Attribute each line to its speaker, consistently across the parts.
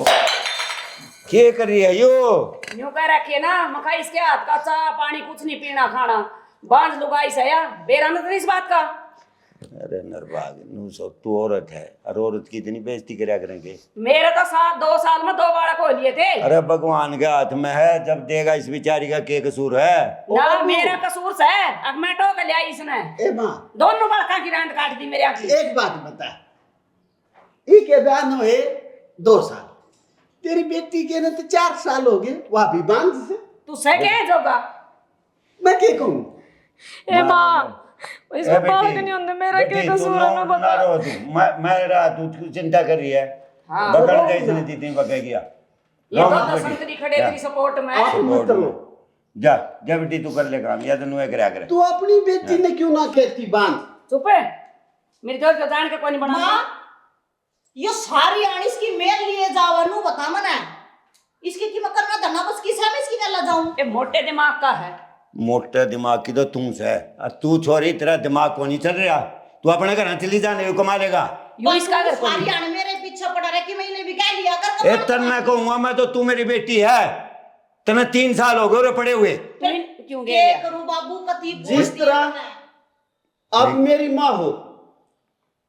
Speaker 1: क्या कर रही है यो?
Speaker 2: यूं कह रखिए ना मखा इसके हाथ का चाह पानी कुछ नहीं पीना खाना बांझ लुगाई से या बेरा न इस बात का।
Speaker 1: अरे नरबाग नू सो तू औरत है और औरत की इतनी बेइज्जती करया करेंगे।
Speaker 2: मेरे तो 2 साल में 2 बालक हो लिए थे।
Speaker 1: अरे भगवान के हाथ में है, जब देगा इस बेचारी का क्या कसूर है?
Speaker 2: ना मेरा कसूर से है, अब मैं टोक लिया इसने।
Speaker 3: ए माँ
Speaker 2: दोनों बालका की रांद काट दी मेरे आंखी।
Speaker 3: एक बात बता, के बयान हुए 2 साल, तेरी बेटी के ना तो 4 साल हो गए, वह भी बांझ से।
Speaker 2: तू से कह जोगा
Speaker 3: मैं क्या कहूँ?
Speaker 4: ए माँ इसमें बालक नहीं होंगे, मेरा क्या कसूर है? मैं बता
Speaker 1: ना रो तू, मैं रहा तू चिंता कर रही है।
Speaker 2: हाँ।
Speaker 1: बकड़ गई इसने दी तीन बकड़ गया।
Speaker 2: ये तो संतरी खड़े तेरी सपोर्ट में।
Speaker 3: आप मत रो।
Speaker 1: जा जा बेटी तू कर ले काम, या तो नुए करया करे।
Speaker 3: तू अपनी बेटी ने क्यों ना कहती बांझ?
Speaker 2: चुप है, मेरी जोर को जान के कोई नहीं बना।
Speaker 5: माँ, ये सारी आनिस की मेल लिए जावनु बता मना इसकी की मैं करना धना बस किसा में इसकी गल्ला जाऊं।
Speaker 2: ये मोटे दिमाग का है।
Speaker 1: मोटे दिमाग की तो तू से, और तू छोरी तेरा दिमाग को नहीं चल रहा। तू अपने घर चली जाने कमा लेगा।
Speaker 2: यूं इसका घर कोई
Speaker 5: सारी आन मेरे पीछे पड़ा रहे कि मैंने भी कह लिया कर।
Speaker 1: ए तन मैं कहूंगा, मैं तो तू मेरी बेटी है, तने 3 साल हो गए पड़े हुए।
Speaker 2: क्यों
Speaker 5: के
Speaker 2: गया?
Speaker 5: करूं बाबू कती
Speaker 3: जिस तरह अब मेरी माँ हो,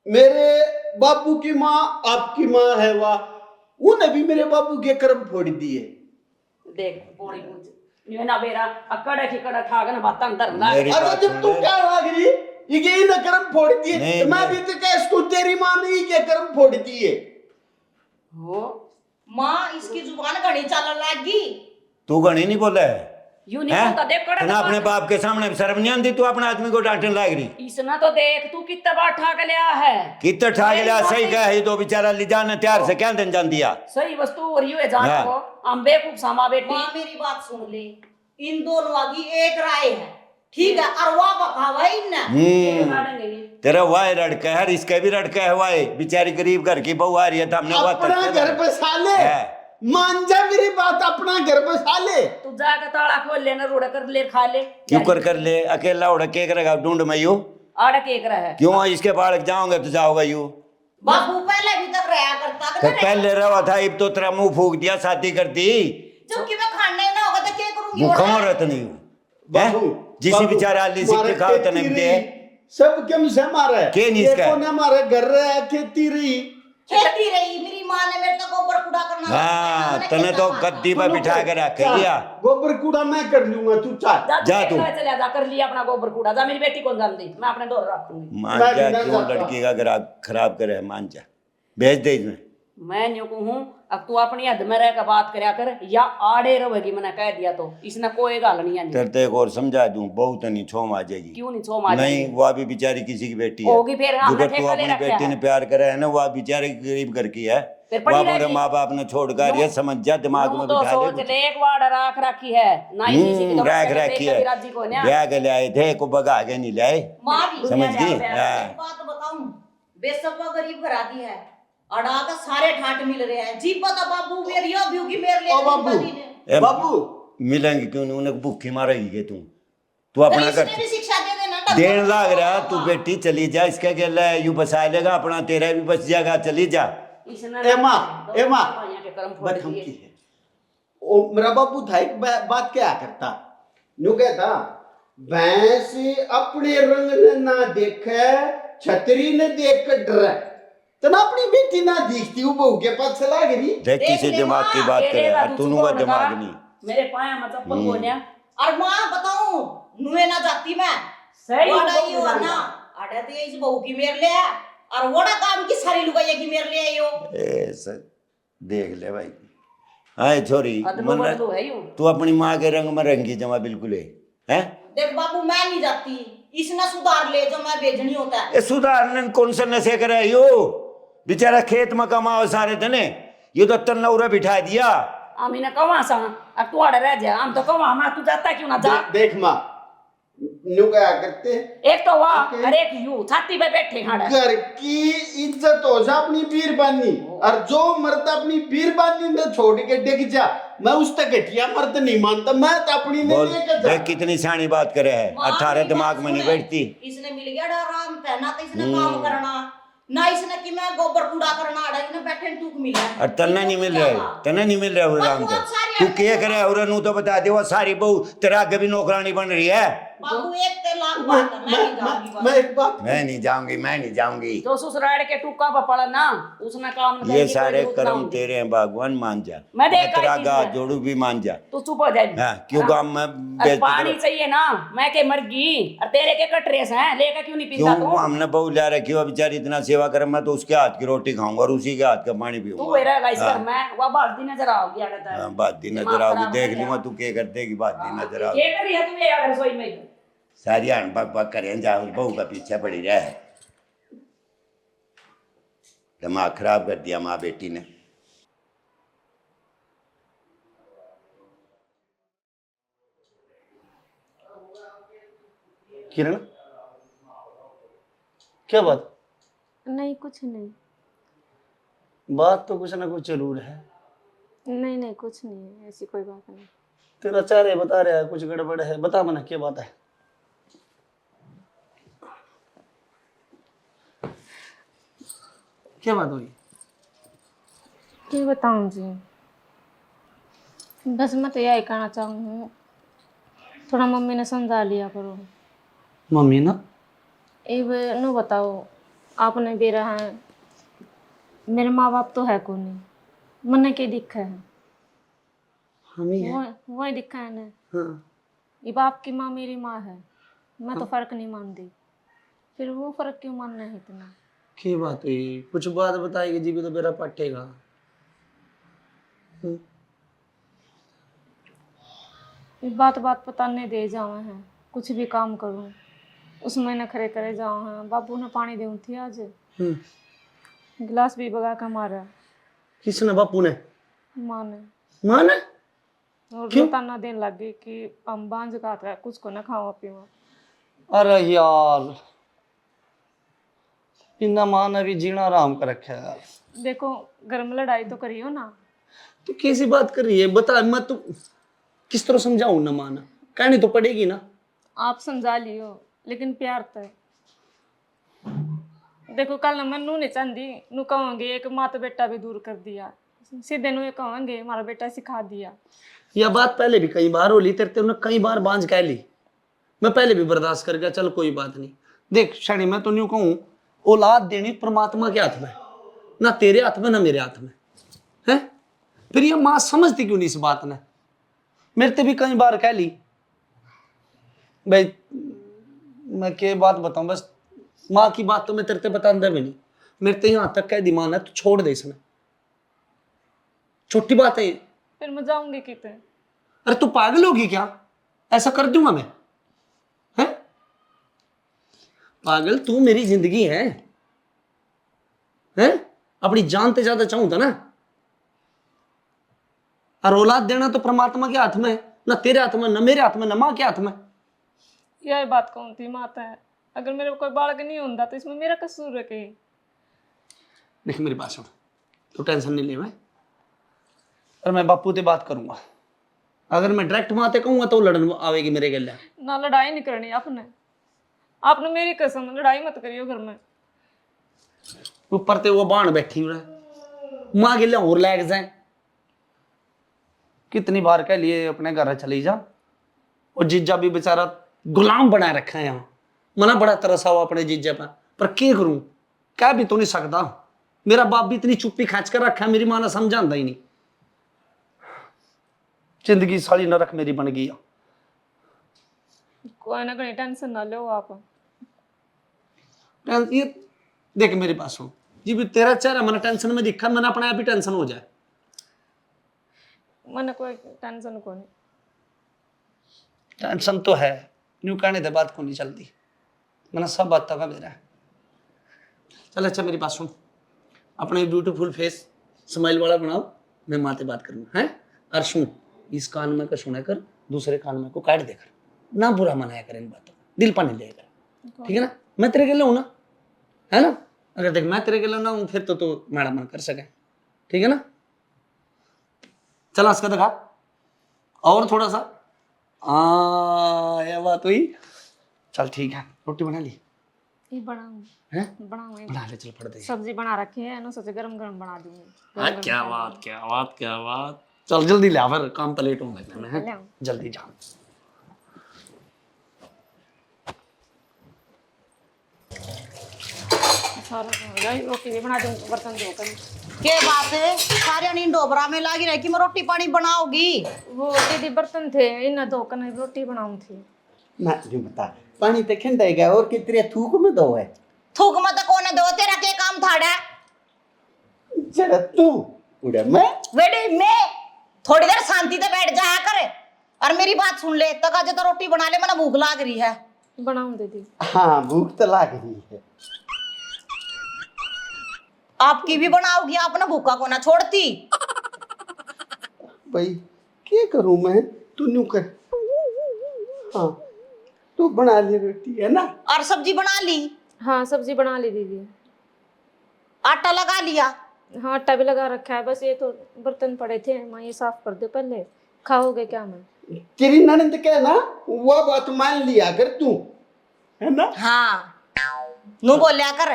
Speaker 3: मेरे बाबू की माँ आपकी माँ है, वाह उन्हें भी मेरे बाबू के कर्म फोड़ दिए।
Speaker 2: देख पौड़ी पूछ ये ना बेरा अकड़ की कड़ खा गन बात अंदर ला।
Speaker 1: मेरी
Speaker 3: अरे
Speaker 1: बात
Speaker 3: जब
Speaker 1: सुन
Speaker 3: तू
Speaker 1: ले।
Speaker 3: क्या लाग रही ये ना कर्म फोड़ दिए,
Speaker 1: नहीं,
Speaker 3: तो मैं भी तो कह इसको तेरी माँ नहीं के कर्म फोड़ दिए।
Speaker 2: हो
Speaker 5: माँ इसकी जुबान घड़ी चलने लगी।
Speaker 1: तू गणी नहीं बोला है?
Speaker 2: यूं नहीं बोलता देख कड़
Speaker 1: तने अपने बाप के सामने शर्म नहीं आती? तू अपने आदमी को डांटने लाग रही।
Speaker 2: इसना तो देख तू कितना बार ठाक लिया है।
Speaker 1: कितना ठा गया? सही कहा है, तो बेचारा ले जाने तैयार से क्या दिन जान दिया।
Speaker 2: सही वस्तु और यूं है जान
Speaker 1: हाँ।
Speaker 2: को हम बेवकूफ सामा बेटी।
Speaker 5: माँ मेरी बात सुन ले, इन दोनों की एक राय है, ठीक है? और वाह बकावा इन
Speaker 1: तेरा वाई लड़का है, इसका भी लड़का है। वाई बेचारी गरीब घर की बहू आ रही है, तो हमने
Speaker 3: अपना घर बसा ले, मान जा मेरी बात, अपना घर बसा ले।
Speaker 2: तू जाकर ताला खोल लेना रोड़ा कर ले खा ले।
Speaker 1: क्यों कर ले? अकेला उड़ा के करेगा ढूंढ में यू?
Speaker 2: आड़ा केक रहा है।
Speaker 1: क्यों इसके बालक जाओगे तो जाओगा यू?
Speaker 5: बाबू पहले भी तक रहा करता
Speaker 1: तो पहले रहा था, अब तो तेरा मुंह फूक दिया, शादी कर दी।
Speaker 5: जबकि मैं खाने ना होगा तो क्या करूंगी?
Speaker 1: भूखा मरत नहीं हूँ। जिसी बेचारा आली सिक्के खाओ तने दे।
Speaker 3: सब कम से मारा है,
Speaker 1: के नहीं इसका?
Speaker 3: देखो ना हमारे घर रहा खेती रही,
Speaker 5: खेती रही मेरी माँ ने मेरे तो गोबर कूड़ा करना।
Speaker 1: हाँ तने तो गद्दी पर बिठा के रख लिया।
Speaker 3: गोबर कूड़ा मैं कर लूंगा, तू चल।
Speaker 1: जा तू।
Speaker 2: चले जा कर लिया अपना गोबर कूड़ा। जा मेरी बेटी को जान दी, मैं अपने डोर रखूंगी।
Speaker 1: मान
Speaker 3: मैं
Speaker 1: जा,
Speaker 3: भी ना
Speaker 1: क्यों
Speaker 3: जाता।
Speaker 1: लड़की का घर खराब करे? मान जा, भेज दे इसमें।
Speaker 2: मैं न्यू कहूँ अब तू अपनी हद में रह कर बात करया कर, या आड़े रहेगी मैंने कह दिया तो इसने कोई गाल नहीं आनी।
Speaker 1: तेरे तो एक और समझा दूं, बहुत नहीं छोम आ जाएगी।
Speaker 2: क्यों नहीं छो मार
Speaker 1: नहीं, वो अभी बेचारी किसी की बेटी है।
Speaker 2: होगी फिर हमने
Speaker 1: जो तू
Speaker 2: ठेका ले
Speaker 1: अपनी
Speaker 2: रखा
Speaker 1: बेटी
Speaker 2: है।
Speaker 1: ने प्यार करे है ना, वो बेचारे गरीब घर की है।
Speaker 2: फिर
Speaker 1: वो
Speaker 2: पड़ी
Speaker 1: अपने
Speaker 2: रहेगी।
Speaker 1: माँ बाप ने छोड़ कर ये समझ जा, दिमाग में
Speaker 2: तो
Speaker 1: बिठा
Speaker 2: सोच
Speaker 1: ले।
Speaker 2: ले एक बार राख रखी है ना ही किसी की तो
Speaker 1: रख रखी है,
Speaker 2: राजी को ना
Speaker 1: ब्याह के लाए थे, को भगा के नहीं लाए।
Speaker 5: माँ भी
Speaker 1: समझ गई?
Speaker 5: एक
Speaker 1: हाँ।
Speaker 5: बात बताऊं, बेसब्बा गरीब घराती है, अड़ा का सारे ठाट मिल रहे हैं। जी पता बाबू मेरी अभी की मेरे लिए
Speaker 3: ओ बाबू,
Speaker 5: नहीं ने।
Speaker 1: ए,
Speaker 3: बाबू
Speaker 1: मिलेंगे क्यों नहीं? उन्हें भूखी मारेगी के तू
Speaker 5: तो
Speaker 1: अपना
Speaker 5: इसने
Speaker 1: कर
Speaker 5: भी शिक्षा दे देना।
Speaker 1: देन लाग रहा। तू बेटी चली जा, इसके के लिए यू बसा लेगा अपना, तेरा भी बच जाएगा। चली जा।
Speaker 3: ए माँ, ए माँ,
Speaker 2: के कर्म फोड़
Speaker 3: बस हम
Speaker 2: दिए।
Speaker 3: की है। ओ मेरा बापू था, एक बात क्या करता, नु कहता, भैंस अपने रंग ने ना देखे, छतरी ने देख कर डरे, तो ना अपनी बेटी ना दिखती, वो बहू के पास चला गई।
Speaker 1: देख किसी
Speaker 5: ले
Speaker 1: दिमाग की
Speaker 5: माँ,
Speaker 1: बात
Speaker 2: तेरे
Speaker 1: करे,
Speaker 2: दादू
Speaker 1: तू
Speaker 2: चुप हो
Speaker 1: दिमाग
Speaker 2: लगा।
Speaker 1: नहीं।
Speaker 2: मेरे पाया में चप्पल बोलिया
Speaker 5: और माँ बताऊं, नुए ना जाती मैं
Speaker 2: सही
Speaker 5: वाड़ा
Speaker 2: बहू
Speaker 5: यो
Speaker 2: जान
Speaker 5: ना
Speaker 2: जा।
Speaker 5: अड़े तो इस बहू की मेर ले और वोड़ा काम की सारी लुगाई की मेर ले आयो।
Speaker 1: ऐसा देख ले भाई। हाय छोरी,
Speaker 2: अदलू बदलू है यूं।
Speaker 1: तू अपनी माँ के रंग में रंगी जमा बिल्कुल है, हैं?
Speaker 5: देख बाबू मैं नहीं जाती, इसने सुधार ले जो मैं भेजनी होता है।
Speaker 1: ए सुधारने कौन सा नशे करे यो? बेचारा खेत में कमाओ सारे तने, ये तो तन्ना उरा बिठा दिया।
Speaker 2: हम इन्हें कवा सा अब तू आड़े रह जा, हम तो कवा हमारा तू जाता क्यों ना जा।
Speaker 3: देख माँ, नु क्या करते,
Speaker 2: एक तो वाह और एक यू छाती पे बैठे खाड़ा।
Speaker 3: घर की इज्जत हो जा अपनी बीरबानी, और जो मर्द अपनी बीरबानी ने छोड़ के डिग जा, मैं उस तक घटिया मर्द नहीं मानता, मैं तो अपनी ने
Speaker 1: बोल,
Speaker 3: लेकर जा।
Speaker 1: देख कितनी सियानी बात करे है।
Speaker 5: माँ
Speaker 1: 18
Speaker 5: मेरी
Speaker 1: दिमाग
Speaker 5: बात
Speaker 1: में नहीं
Speaker 5: सुने,
Speaker 1: बैठती।
Speaker 5: इसने मिल गया आराम पहना तो इसने काम करना, ना इसने कि मैं गोबर कूड़ा करना आड़ा इन्हें बैठे टूक मिला है।
Speaker 1: और तन्ना नहीं मिल रहा है, तन्ना नहीं मिल रहा है राम
Speaker 5: बाबू,
Speaker 1: का।
Speaker 5: आप सारी
Speaker 1: तू
Speaker 5: आदमी
Speaker 1: क्या
Speaker 5: को-
Speaker 1: करे और नू तो बता दे, वो सारी बहू तेरा आगे भी नौकरानी बन रही है।
Speaker 5: बाबू एक ते लाख बात है, मैं नहीं जाऊंगी
Speaker 3: मैं
Speaker 5: बाबू।
Speaker 3: एक बात
Speaker 1: मैं नहीं जाऊंगी, मैं नहीं जाऊंगी।
Speaker 2: जो ससुराल के टुक्का पर पड़ा ना उसने काम नहीं
Speaker 1: ये
Speaker 2: करेगी,
Speaker 1: सारे
Speaker 2: कोई जरूरत ना
Speaker 1: कर्म
Speaker 2: होगी।
Speaker 1: तेरे हैं भगवान, मान जा।
Speaker 2: मैं देख
Speaker 1: तेरा
Speaker 2: आई
Speaker 1: गाह
Speaker 2: चीज़
Speaker 1: जोड़ू भी मान जा।
Speaker 2: तू चुप हो जाए।
Speaker 1: हाँ, क्यों काम में
Speaker 2: अरे
Speaker 1: बेइज्जती
Speaker 2: पानी
Speaker 1: करो?
Speaker 2: चाहिए ना, मैं के मर गई और तेरे के कटरेस हैं, लेकर क्यों नहीं पीता
Speaker 1: क्यों
Speaker 2: तू?
Speaker 1: हमने बहू ला रखी हो, बेचारी इतना सेवा करे, मैं तो उसके हाथ की रोटी खाऊंगा और उसी के हाथ का पानी
Speaker 2: तू
Speaker 1: पीऊंगा।
Speaker 2: रहेगा इस घर
Speaker 1: हाँ,
Speaker 2: में, वह बाल्टी नजर आओगी अगर तेरा।
Speaker 1: हाँ, बात दी
Speaker 2: दिमाग
Speaker 1: नजर आओगी,
Speaker 2: खराब
Speaker 1: देख
Speaker 2: है
Speaker 1: लूंगा
Speaker 2: क्या?
Speaker 1: तू क्या कर देगी, बात दी नजर आओगी।
Speaker 2: ये करी है तू ये अगर रसोई में
Speaker 1: सारी आन बक बक करें, जा उस बहू का पीछे पड़ी रहे। दिमाग खराब कर दिया माँ बेटी ने।
Speaker 6: किरण, क्या बात?
Speaker 4: नहीं कुछ नहीं।
Speaker 6: बात तो कुछ ना कुछ जरूर है।
Speaker 4: नहीं नहीं कुछ नहीं है, ऐसी कोई बात नहीं।
Speaker 6: तेरा चेहरे बता रहा है कुछ गड़बड़ है, बता मना क्या बात है। क्या बात हुई?
Speaker 4: क्या बताऊं जी, बस मैं तो यही कहना चाहूँ, थोड़ा मम्मी ने समझा लिया करो।
Speaker 6: मम्मी ना?
Speaker 4: अब नो बताओ, आपने भी रहा है, मेरे माँ बाप तो है को नहीं, मन के दिक्कत है,
Speaker 6: हम ही है।
Speaker 4: वही दिक्कत है ना।
Speaker 6: हाँ।
Speaker 4: ये बाप की माँ मेरी माँ है, मैं तो फर्क नहीं मानती, फिर वो फर्क क्यों मानना है इतना?
Speaker 6: क्या बात हुई? कुछ बात बताएगी जी भी तो मेरा पटेगा।
Speaker 4: ये बात बात पता नहीं दे जावे हैं, कुछ भी काम करूँ उसमें नखरे करे जाओ हैं। बाबू ने पानी देऊँ थी आज, गिलास भी बगा के मारा
Speaker 6: किसने? बापू ने?
Speaker 4: माँ ने।
Speaker 6: माँ ने?
Speaker 4: और
Speaker 6: क्यों?
Speaker 4: ताना देने लग गई कि हम बांझ का था, कुछ को ना खाओ पीओ।
Speaker 6: अरे यार, इन्ना माँ ने भी जीना आराम कर रखा है यार।
Speaker 4: देखो घर में लड़ाई तो करियो ना।
Speaker 6: तो कैसी बात कर रही है बता, मैं तो किस तरह समझाऊं ना? माना कहनी तो पड़ेगी ना।
Speaker 4: आप समझा लियो लेकिन प्यार तो है। देखो कल मैं नू नहीं चाहती, नू कहोगे एक माँ तो बेटा भी दूर कर दिया, सीधे नू ये कहोगे हमारा बेटा सिखा दिया।
Speaker 6: यह बात पहले भी कई बार हो ली तेरे ते, कई बार बांझ कह ली, मैं पहले भी बर्दाश्त कर गया, चल कोई बात नहीं। देख शनि, मैं तो न्यू कहूं, औलाद देनी परमात्मा के हाथ में, ना तेरे हाथ में ना मेरे हाथ में है। फिर ये माँ समझती क्यों नहीं इस बात ने? मेरे ते भी कई बार कह ली भाई, मैं क्या बात बताऊं, बस माँ की बात तो मैं तेरे ते बताऊंगा भी नहीं। मेरे ते यहाँ तक कह दी माँ ने तो छोड़ दे इसमें, छोटी बात है ये।
Speaker 4: फिर मैं जाऊंगी कितने?
Speaker 6: अरे तू पागल होगी क्या? ऐसा कर दूंगा मैं? हैं? पागल, तू मेरी जिंदगी है, हैं? अपनी जान से ज्यादा चाहूं था ना। और औलाद देना तो परमात्मा के हाथ में है, ना तेरे हाथ में, ना मेरे हाथ में, ना माँ के हाथ में।
Speaker 4: यही बात कौन थी माता है, अगर मेरे को कोई बालक नहीं होता तो इसमें मेरा कसूर है कहीं?
Speaker 6: देख मेरी बात सुन, तू टेंशन नहीं ले, और मैं बापू से बात करूंगा। अगर मैं डायरेक्ट माँ से कहूंगा तो लड़न आवेगी मेरे गले।
Speaker 4: ना लड़ाई नहीं करनी आपने, आपने मेरी कसम, लड़ाई मत करियो घर में।
Speaker 6: ऊपर ते वो बाण बैठी हुई है, माँ गिले और लैग जाए। कितनी बार कह लिए अपने घर चली जा, और जीजा भी बेचारा गुलाम बना रखा है यहाँ। मना बड़ा तरसा हुआ अपने जीजा पर क्या करूं, कह भी तो नहीं सकता। मेरा बाप भी इतनी चुप्पी खींच कर रखा है, मेरी माँ ने समझाता ही नहीं। जिंदगी सारी नरक मेरी बन गई।
Speaker 4: कोई ना कोई टेंशन ना लो आप।
Speaker 6: ये देख मेरे पास हो जी भी, तेरा चेहरा मैंने टेंशन में दिखा, मैंने अपने आप ही टेंशन हो जाए।
Speaker 4: मैंने कोई टेंशन को नहीं।
Speaker 6: टेंशन तो है, न्यू कहने दे बात को नहीं चलती, मैंने सब बात का मेरा है। चल अच्छा मेरी बात सुन, अपने ब्यूटीफुल फेस स्माइल वाला बनाओ, मैं माते बात करूंगा है। और सुन, इस कान में का सुना कर, दूसरे कान में को काट देकर, ना बुरा मनाया कर इन बातों, दिल पर नहीं लेकर, ठीक है ना? मैं तेरे के लिए हूं ना, है ना? अगर देख मैं तेरे के लिए ना हूं फिर तो मैडम मन कर सके, ठीक है ना? चला इसका दिखा और थोड़ा सा, ये बात हुई। चल ठीक है, रोटी बना ली?
Speaker 4: ये बनाऊं
Speaker 6: हैं
Speaker 4: बनाऊं
Speaker 6: बना ले चल पड़ दे।
Speaker 4: सब्जी बना रखी है ना, सोचे गरम गरम बना दूंगी।
Speaker 6: हाँ, क्या बात क्या बात क्या बात। चल जल्दी ले आ, फिर काम पे लेट होऊंगा इतने में, हैं?
Speaker 4: ले आओ।
Speaker 6: जल्दी जा।
Speaker 4: सारा हो गया, रोटी भी बना दूंगी, बर्तन धोकर।
Speaker 5: के बात है सारे नींद डोबरा में लागी रही कि मैं रोटी पानी बनाओगी।
Speaker 4: वो दीदी बर्तन थे इन धोकर नहीं रोटी बनाऊं थी।
Speaker 3: ना जो बता पानी तो खंडेगा और कितने थूक में दो है
Speaker 5: थूक मत कौन दो, तेरा के काम थाड़ा
Speaker 3: जरा तू उड़ा मैं
Speaker 5: बेटे मैं थोड़ी देर शांति से बैठ जाया कर और मेरी बात सुन ले। तक आज तो रोटी बना ले, मैंने भूख लाग रही है।
Speaker 4: बनाऊं दीदी?
Speaker 3: हाँ भूख तो लाग रही है।
Speaker 5: आपकी भी बनाओगी, आपने भूखा को ना छोड़ती।
Speaker 3: भाई क्या करूं मैं, तू न्यू कर। हाँ तू बना ले रोटी है ना।
Speaker 5: और सब्जी बना ली?
Speaker 4: हाँ सब्जी बना ली दीदी।
Speaker 5: आटा लगा लिया?
Speaker 4: हाँ आटा भी लगा रखा है, बस ये तो बर्तन पड़े थे, माँ ये साफ कर दो पहले। खाओगे क्या? मैं
Speaker 3: तेरी ननद क्या ना वो बात मान लिया कर तू, है ना।
Speaker 5: हाँ नू बोलिया कर।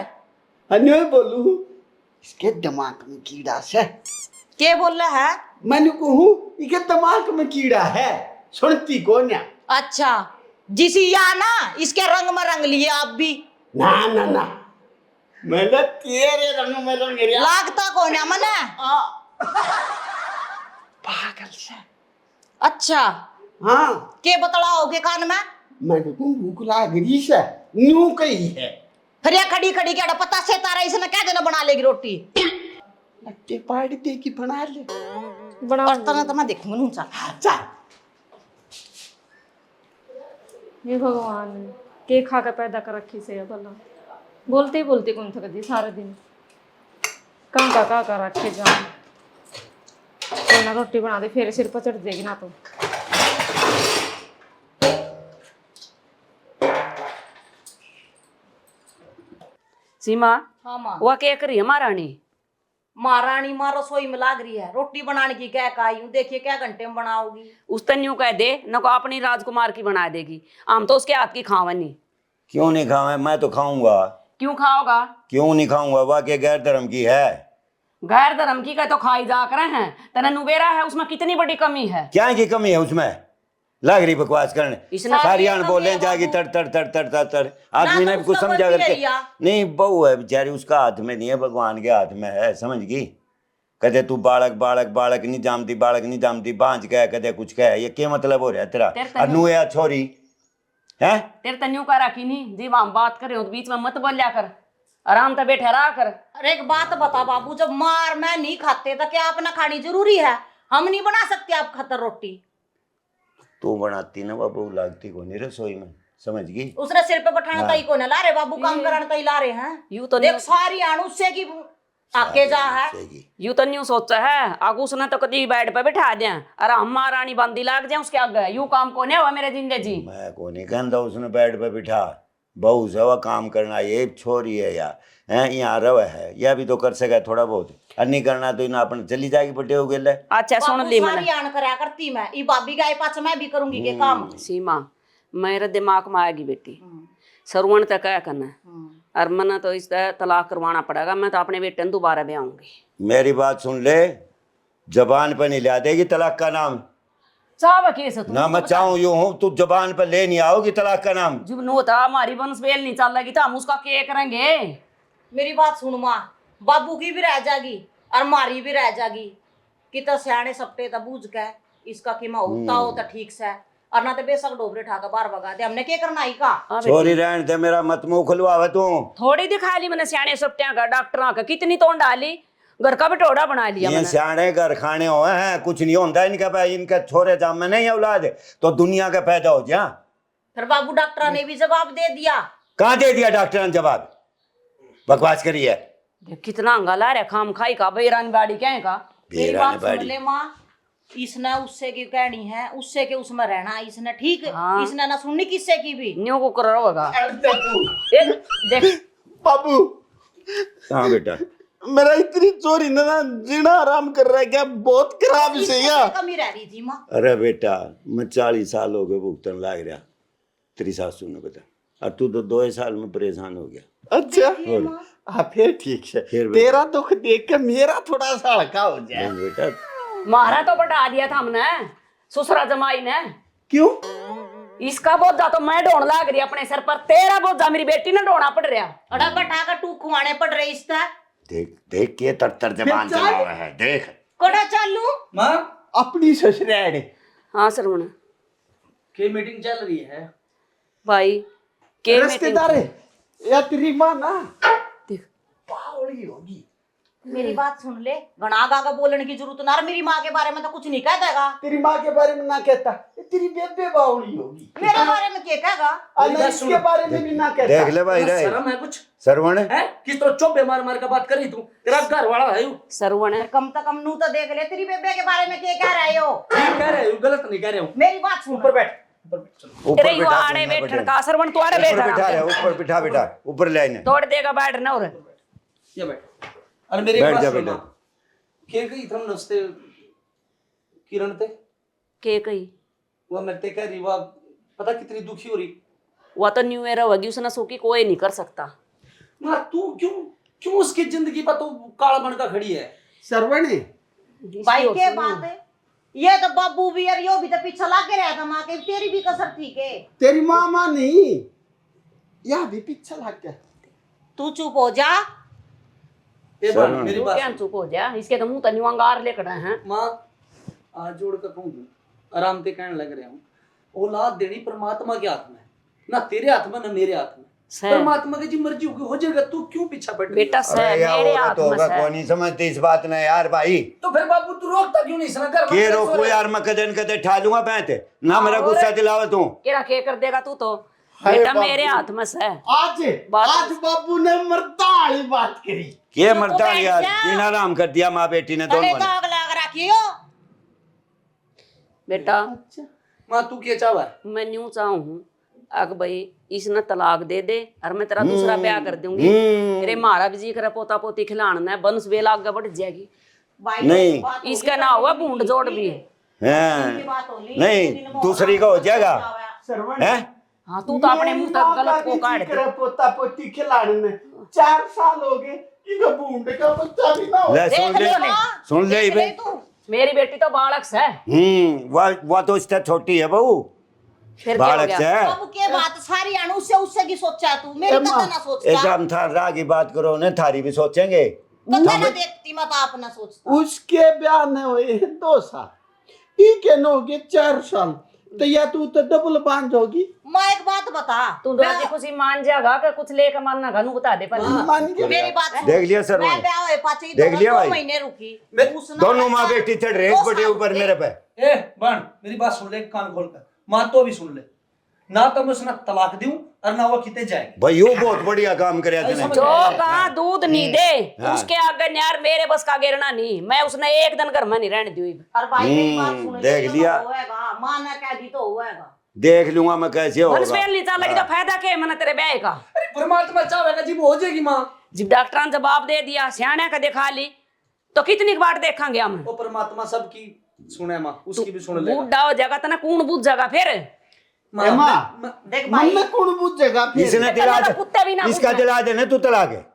Speaker 3: अन्य बोलू इसके दिमाग में कीड़ा से।
Speaker 5: के बोल रहा है?
Speaker 3: मैंने कहूँ इसके दिमाग में कीड़ा है, सुनती को ना।
Speaker 5: अच्छा जिसी या ना इसके रंग में रंग लिए आप भी।
Speaker 3: ना ना ना मैंने तेरे रंग में रंग लिया।
Speaker 5: लागता को ना मने
Speaker 3: पागल से।
Speaker 5: अच्छा
Speaker 3: हाँ
Speaker 5: के बतलाओगे कान में?
Speaker 3: मैंने को भूख लाग रही से न्यू कही है।
Speaker 5: फिर ये खड़ी खड़ी क्या पता से तारा इसने क्या देना बना लेगी रोटी।
Speaker 3: लट्टे पाड़ दे की बना ले।
Speaker 4: बनाओ।
Speaker 5: और तना तो मैं देखूंगा नू चल।
Speaker 3: चल
Speaker 4: ये भगवान के खा कर पैदा कर रखी से है भला। बोलते ही बोलते कौन थक दी सारा दिन। कहाँ का रखे जाऊँ, कोई ना रोटी बना दे फिर सिर पर चढ़ जाएगी ना तो।
Speaker 2: सीमा
Speaker 5: हाँ माँ।
Speaker 2: वह क्या करी है महारानी?
Speaker 5: महारानी माँ रसोई में लाग रही है, रोटी बनाने की क्या काई हूँ, देखिए क्या घंटे में बनाओगी।
Speaker 2: उस तन यूं कह दे न को अपनी राजकुमार की बना देगी, हम तो उसके हाथ की खावनी।
Speaker 1: क्यों नहीं खाऊं? मैं तो खाऊंगा।
Speaker 2: क्यों खाओगा?
Speaker 1: क्यों नहीं खाऊंगा? वाकई गैर धर्म की है।
Speaker 2: गैर धर्म की का तो खाई जा कर हैं, तना नुबेरा है उसमें कितनी बड़ी कमी है।
Speaker 1: क्या की कमी है उसमें? लग रही बकवास करने।
Speaker 2: इसने
Speaker 1: सारी आन बोले जाएगी तर तर तर तर तर तर। आदमी ने भी कुछ समझा करके नहीं। बहू है बेचारी, उसका हाथ में नहीं है, भगवान के हाथ में है, समझ गई। कदे तू बालक बालक बालक नहीं जामती, बालक नहीं जामती, बांझ कह कदे कुछ कह, ये क्या मतलब हो रहा है तेरा? अनु या छोरी है
Speaker 2: तेरे तन्यू का रखी नहीं जी, हम बात कर रहे हो तो बीच में मत बोलिया कर, आराम से बैठे रहा कर।
Speaker 5: अरे एक बात बता बाबू, जब मार मैं नहीं खाते तो क्या अपना खानी जरूरी है? हम नहीं बना सकते आप खतर रोटी?
Speaker 1: तू बनाती ना बाबू, लागती को नहीं रसोई में, समझ गई।
Speaker 5: उसने सिर पे बैठाना तई को ना ला रहे बाबू, काम कराना तई ला रहे हैं।
Speaker 2: यूं तो
Speaker 5: देख सारी आणु से की आके जा है।
Speaker 2: यूं तो न्यू सोचा है आगू उसने तो कभी बेड पे बिठा दिया और हम महारानी बंदी लाग जाए उसके आगे। यूं काम को नहीं हुआ मेरे जिंदे जी।
Speaker 1: मैं को नहीं कहता उसने बेड पे बिठा, बहू से वह काम करना, ये छोरी है या है यहाँ रव है, यह भी तो कर सके थोड़ा बहुत। और नहीं करना तो इन्हें अपन चली जाएगी बटे हो गए।
Speaker 2: अच्छा सुन ली मैंने,
Speaker 5: सारी आन करया करती मैं, ई भाभी गाय पाछ मैं भी करूंगी के काम।
Speaker 2: सीमा मेरे दिमाग में आएगी बेटी, सरवण तक क्या करना है और मना तो इस तलाक करवाना पड़ेगा। मैं तो अपने बेटे ने दोबारा ब्याहूंगी।
Speaker 1: मेरी बात सुन ले, जबान पर नहीं ला देगी तलाक का नाम।
Speaker 2: चाह केस तू
Speaker 1: ना मैं चाहूं यूं हूं, तू जबान पर ले नहीं आओगी तलाक का नाम।
Speaker 2: जब नो था हमारी वंश बेल नहीं चल रही तो हम उसका क्या करेंगे?
Speaker 5: मेरी बात सुन माँ, बाबू की भी रह जागी और मारी भी रह जागी। कि तो सियाने सपटे तो बूझ के इसका कीमा होता हो तो ठीक से, और ना तो बेशक डोबरे ठाकर बार भगा दे। हमने क्या करना ही का?
Speaker 1: छोरी रहन दे, मेरा मत मुंह खुलवावे तू।
Speaker 2: थोड़ी दिखा ली मैंने सियाने सप्टिया का, डॉक्टरों का कितनी तोड़ डाली, घर का भी टोड़ा बना लिया
Speaker 1: ये
Speaker 2: मैंने।
Speaker 1: सियाने घर खाने हुए हैं, कुछ नहीं होता इनका भाई। इनके छोरे जाम में नहीं औलाद तो दुनिया का पैदा हो जा।
Speaker 5: फिर बाबू डॉक्टर ने भी जवाब दे दिया।
Speaker 1: कहाँ दे दिया डॉक्टर ने जवाब? बकवास करी है।
Speaker 2: देख कितना अंगाला रे खाम खाई का बेरान बाड़ी क्या है का।
Speaker 5: मेरी
Speaker 1: बेरान
Speaker 5: बात सुन
Speaker 1: बाड़ी।
Speaker 5: ले माँ, इसने उससे की कहनी है, उससे के उसमें रहना इसने ठीक।
Speaker 2: हाँ।
Speaker 5: इसने ना सुननी किससे की भी।
Speaker 2: न्यू को कर होगा। देख
Speaker 3: बाबू
Speaker 1: हाँ बेटा,
Speaker 3: मेरा इतनी चोरी ना जीना आराम कर रहा है क्या? बहुत खराब से या
Speaker 5: कमी रह रही थी माँ।
Speaker 1: अरे बेटा मैं 40 साल हो गए भुगतन लाग रहा। तेरी सासू ने बता और तू तो 2 साल में परेशान हो गया।
Speaker 3: अच्छा हाँ फिर ठीक है,
Speaker 1: फिर
Speaker 3: तेरा दुख देख के मेरा थोड़ा सा हल्का हो जाए।
Speaker 1: नहीं बेटा,
Speaker 2: मारा तो बढ़ा दिया था हमने ससुरा जमाई ने।
Speaker 3: क्यों?
Speaker 2: इसका बोझा तो मैं ढोण लाग रही अपने सर पर, तेरा बोझा मेरी बेटी ने ढोना पड़ रहा।
Speaker 5: अड़ा बटा का टू खुआने पड़ रही इसका।
Speaker 1: देख देख के तर जबान
Speaker 3: फिर
Speaker 1: चला हुआ है, देख।
Speaker 5: कोड़ा चालू
Speaker 6: माँ
Speaker 3: अपनी ससुराल
Speaker 2: हाँ सरवण
Speaker 6: की मीटिंग चल रही है।
Speaker 2: भाई के
Speaker 3: रिश्तेदार है या तेरी माँ ना
Speaker 2: देख।
Speaker 3: पावड़ी होगी।
Speaker 5: मेरी बात सुन ले, घना गागा बोलने की जरूरत ना। मेरी माँ के बारे में तो कुछ नहीं कह देगा।
Speaker 3: तेरी माँ के बारे में ना कहता, ये तेरी बेबे बावड़ी होगी।
Speaker 5: मेरे बारे में क्या कहेगा?
Speaker 3: अरे इसके बारे में भी ना कहता।
Speaker 1: देख ले भाई रे
Speaker 6: शर्म है कुछ?
Speaker 1: सरवण,
Speaker 6: है किस तरह चौबे मार मार के बात कर रही तू? तेरा घर वाला है यू।
Speaker 2: सरवण
Speaker 5: कम से कम नू तो देख ले, तेरी बेबे के बारे में क्या कह रहे हो?
Speaker 6: ठीक कह रहे हो, गलत नहीं कह रहे हो।
Speaker 5: मेरी बात सुन।
Speaker 6: ऊपर बैठ, ऊपर बैठ, चलो।
Speaker 1: ऊपर
Speaker 2: तेरे
Speaker 1: बिठा
Speaker 2: आड़े
Speaker 1: दूंगा
Speaker 2: बैठन
Speaker 1: बेटे।
Speaker 2: का सरवण तू आड़े
Speaker 1: ऊपर बिठा
Speaker 2: बैठा
Speaker 1: रहे, ऊपर बिठा बेटा, ऊपर ले आने।
Speaker 2: तोड़ देगा बैठ ना। और
Speaker 6: ये बैठ। अरे मेरी
Speaker 1: बैठ
Speaker 6: बात
Speaker 1: जा
Speaker 6: सुन
Speaker 1: बेटा।
Speaker 6: माँ। के गई थम नस्ते किरण ते
Speaker 2: के कही
Speaker 6: वो मेरे ते कह रही, वो पता कितनी दुखी हो रही।
Speaker 2: वो तो न्यू ईयर होगी, उसने सोकी कोई नहीं कर सकता।
Speaker 6: माँ तू क्यों क्यों उसकी जिंदगी पर तो काला बन का खड़ी है?
Speaker 3: सरवण है।
Speaker 5: भाई के बात है ये तो बाबू भी और यो भी तो पीछे लागे रहा था माँ के। तेरी भी कसर ठीक है।
Speaker 3: तेरी माँ नहीं, यह भी पीछे लग गया।
Speaker 5: तू चुप हो जा।
Speaker 6: ए
Speaker 1: सर,
Speaker 6: बात मेरी
Speaker 2: तू
Speaker 6: बात
Speaker 2: क्या चुप हो जा, इसके तो मुंह तो न्यू अंगार लेकर आए हैं।
Speaker 6: माँ आज जोड़ कर कहूँ आराम से कहने लग रहा हूँ, औलाद देनी परमात्मा के हाथ में है, ना तेरे हाथ में ना मेरे हाथ में।
Speaker 2: सह
Speaker 6: परमात्मा की जी मर्जी होगी हो जाएगा, तू क्यों पीछा पड़ रही है?
Speaker 2: बेटा सह
Speaker 1: अरे यार
Speaker 2: मेरे
Speaker 1: औरत
Speaker 2: हाथ में
Speaker 1: होगा,
Speaker 2: सह।
Speaker 1: कौन नहीं समझती इस बात ने यार भाई।
Speaker 6: तो फिर बाबू तू रोकता क्यों नहीं? इसने घर
Speaker 1: के रोको यार, मैं कदन कदे ठा लूंगा बैठे ना, मेरा गुस्सा दिलावा तू।
Speaker 2: केरा के कर देगा तू तो?
Speaker 3: हाय
Speaker 2: बेटा
Speaker 3: बाबू।
Speaker 2: मेरे हाथ में सह।
Speaker 3: आज
Speaker 2: बात-
Speaker 3: आज बाबू ने मर्दाली बात करी।
Speaker 1: के
Speaker 5: चुप
Speaker 1: मरता
Speaker 5: बैठ
Speaker 1: यार,
Speaker 5: जा।
Speaker 1: दिन आराम कर दिया माँ बेटी ने
Speaker 5: तले
Speaker 1: दोनों ने।
Speaker 5: दाग लाग रखियो।
Speaker 2: बेटा
Speaker 6: माँ तू क्या चाहवा है?
Speaker 2: मैं न्यू चाहूँ हूँ अग भाई इसने तलाक दे दे और मैं तेरा दूसरा ब्याह कर दूंगी। तेरे मारा भी जी करे पोता पोती खिलाना वंश बेला आगे बढ़ जाएगी।
Speaker 5: भाई
Speaker 1: नहीं।
Speaker 5: बात होगी,
Speaker 2: इसका ना हुआ बूंद जोड़ भी है।
Speaker 1: हैं?
Speaker 5: की बात होली,
Speaker 1: नहीं,
Speaker 5: दिन में
Speaker 1: दूसरी का हो जाएगा।
Speaker 3: सरवण
Speaker 1: हैं?
Speaker 2: हाँ तू तो अपने मुंह तक गलत को काट दे।
Speaker 3: दे। पोता पोती खिलाने में 4 साल हो गए, इधर बूंद का बच्चा भी ना हो।
Speaker 1: ले सुन
Speaker 5: देख
Speaker 1: ले,
Speaker 5: ले माँ,
Speaker 1: सुन ले
Speaker 5: देख ले
Speaker 1: बे।
Speaker 5: तू।
Speaker 2: मेरी बेटी तो बालक है।
Speaker 1: वह तो इससे छोटी है बहू,
Speaker 2: फिर क्या हो
Speaker 1: बालक
Speaker 2: गया?
Speaker 1: से है।
Speaker 5: बाबू के बात सारी अनु उससे उससे की सोचा तू, मेरी
Speaker 3: माँ,
Speaker 5: कतना सोचता।
Speaker 1: एकदम था राह की बात करो ने, थारी भी सोचेंगे।
Speaker 5: कतना ना देखती मत आप ना सोचता।
Speaker 3: उसके ब्याह ने हुए हैं 2 साल, ठीक है, न हो गए 4 साल, तो या तू तो डबल बांझ होगी।
Speaker 5: माँ एक बात बता,
Speaker 2: तू दादी खुशी मान जाएगा कि कुछ लेकर मानना घनु बता दे पहले।
Speaker 3: मान के
Speaker 5: मेरी बात सुन।
Speaker 1: देख लिया सर
Speaker 5: मैं
Speaker 1: मैंने।
Speaker 5: ब्याह हुए पाछे
Speaker 1: देख लिया
Speaker 5: 2
Speaker 1: भाई।
Speaker 5: महीने रुकी। उसने
Speaker 1: दोनों माँ
Speaker 5: बच्चा
Speaker 1: बेटी चढ़ रहे
Speaker 5: 2
Speaker 1: एक बटे
Speaker 5: साल
Speaker 1: ऊपर
Speaker 5: के-
Speaker 1: मेरे पे।
Speaker 6: ए बन मेरी बात सुन ले कान खोल कर। माँ तो भी सुन ले, ना तो मैं उसने तलाक दूं और ना वो किते जाए।
Speaker 1: भाई वो बहुत बढ़िया काम करे तूने।
Speaker 6: समझ
Speaker 2: जो कहा दूध नहीं दे
Speaker 1: हाँ।
Speaker 2: उसके आगे यार मेरे बस का गिरना नहीं। मैं उसने एक दिन घर में नहीं रहने दी।
Speaker 5: और भाई मेरी बात सुन ले,
Speaker 1: देख
Speaker 5: ये तो
Speaker 1: लिया।
Speaker 5: होएगा, माँ ने कह दी तो होएगा।
Speaker 1: देख लूंगा मैं कैसे होगा।
Speaker 2: वंश नहीं चल लगी तो फायदा क्या है मैंने तेरे ब्याह का?
Speaker 6: अरे परमात्मा चाहेगा जी वो हो जाएगी माँ।
Speaker 2: जब डॉक्टर ने जवाब दे दिया सियाने का दिखा ली तो कितनी बार देखेंगे हम?
Speaker 6: वो परमात्मा सबकी सुने माँ, उसकी भी सुन लेगा।
Speaker 2: बूढ़ा हो जाएगा तो ना कौन बूझ जाएगा फिर?
Speaker 6: माँ,
Speaker 3: एमा,
Speaker 6: मैं-
Speaker 5: देख
Speaker 3: मन
Speaker 5: भाई,
Speaker 3: में कौन बुझेगा फिर?
Speaker 1: इसने दिला
Speaker 2: तो कुत्ते भी ना
Speaker 1: दे, इसका
Speaker 2: पूछे।
Speaker 1: दिला देने तू तलाक है।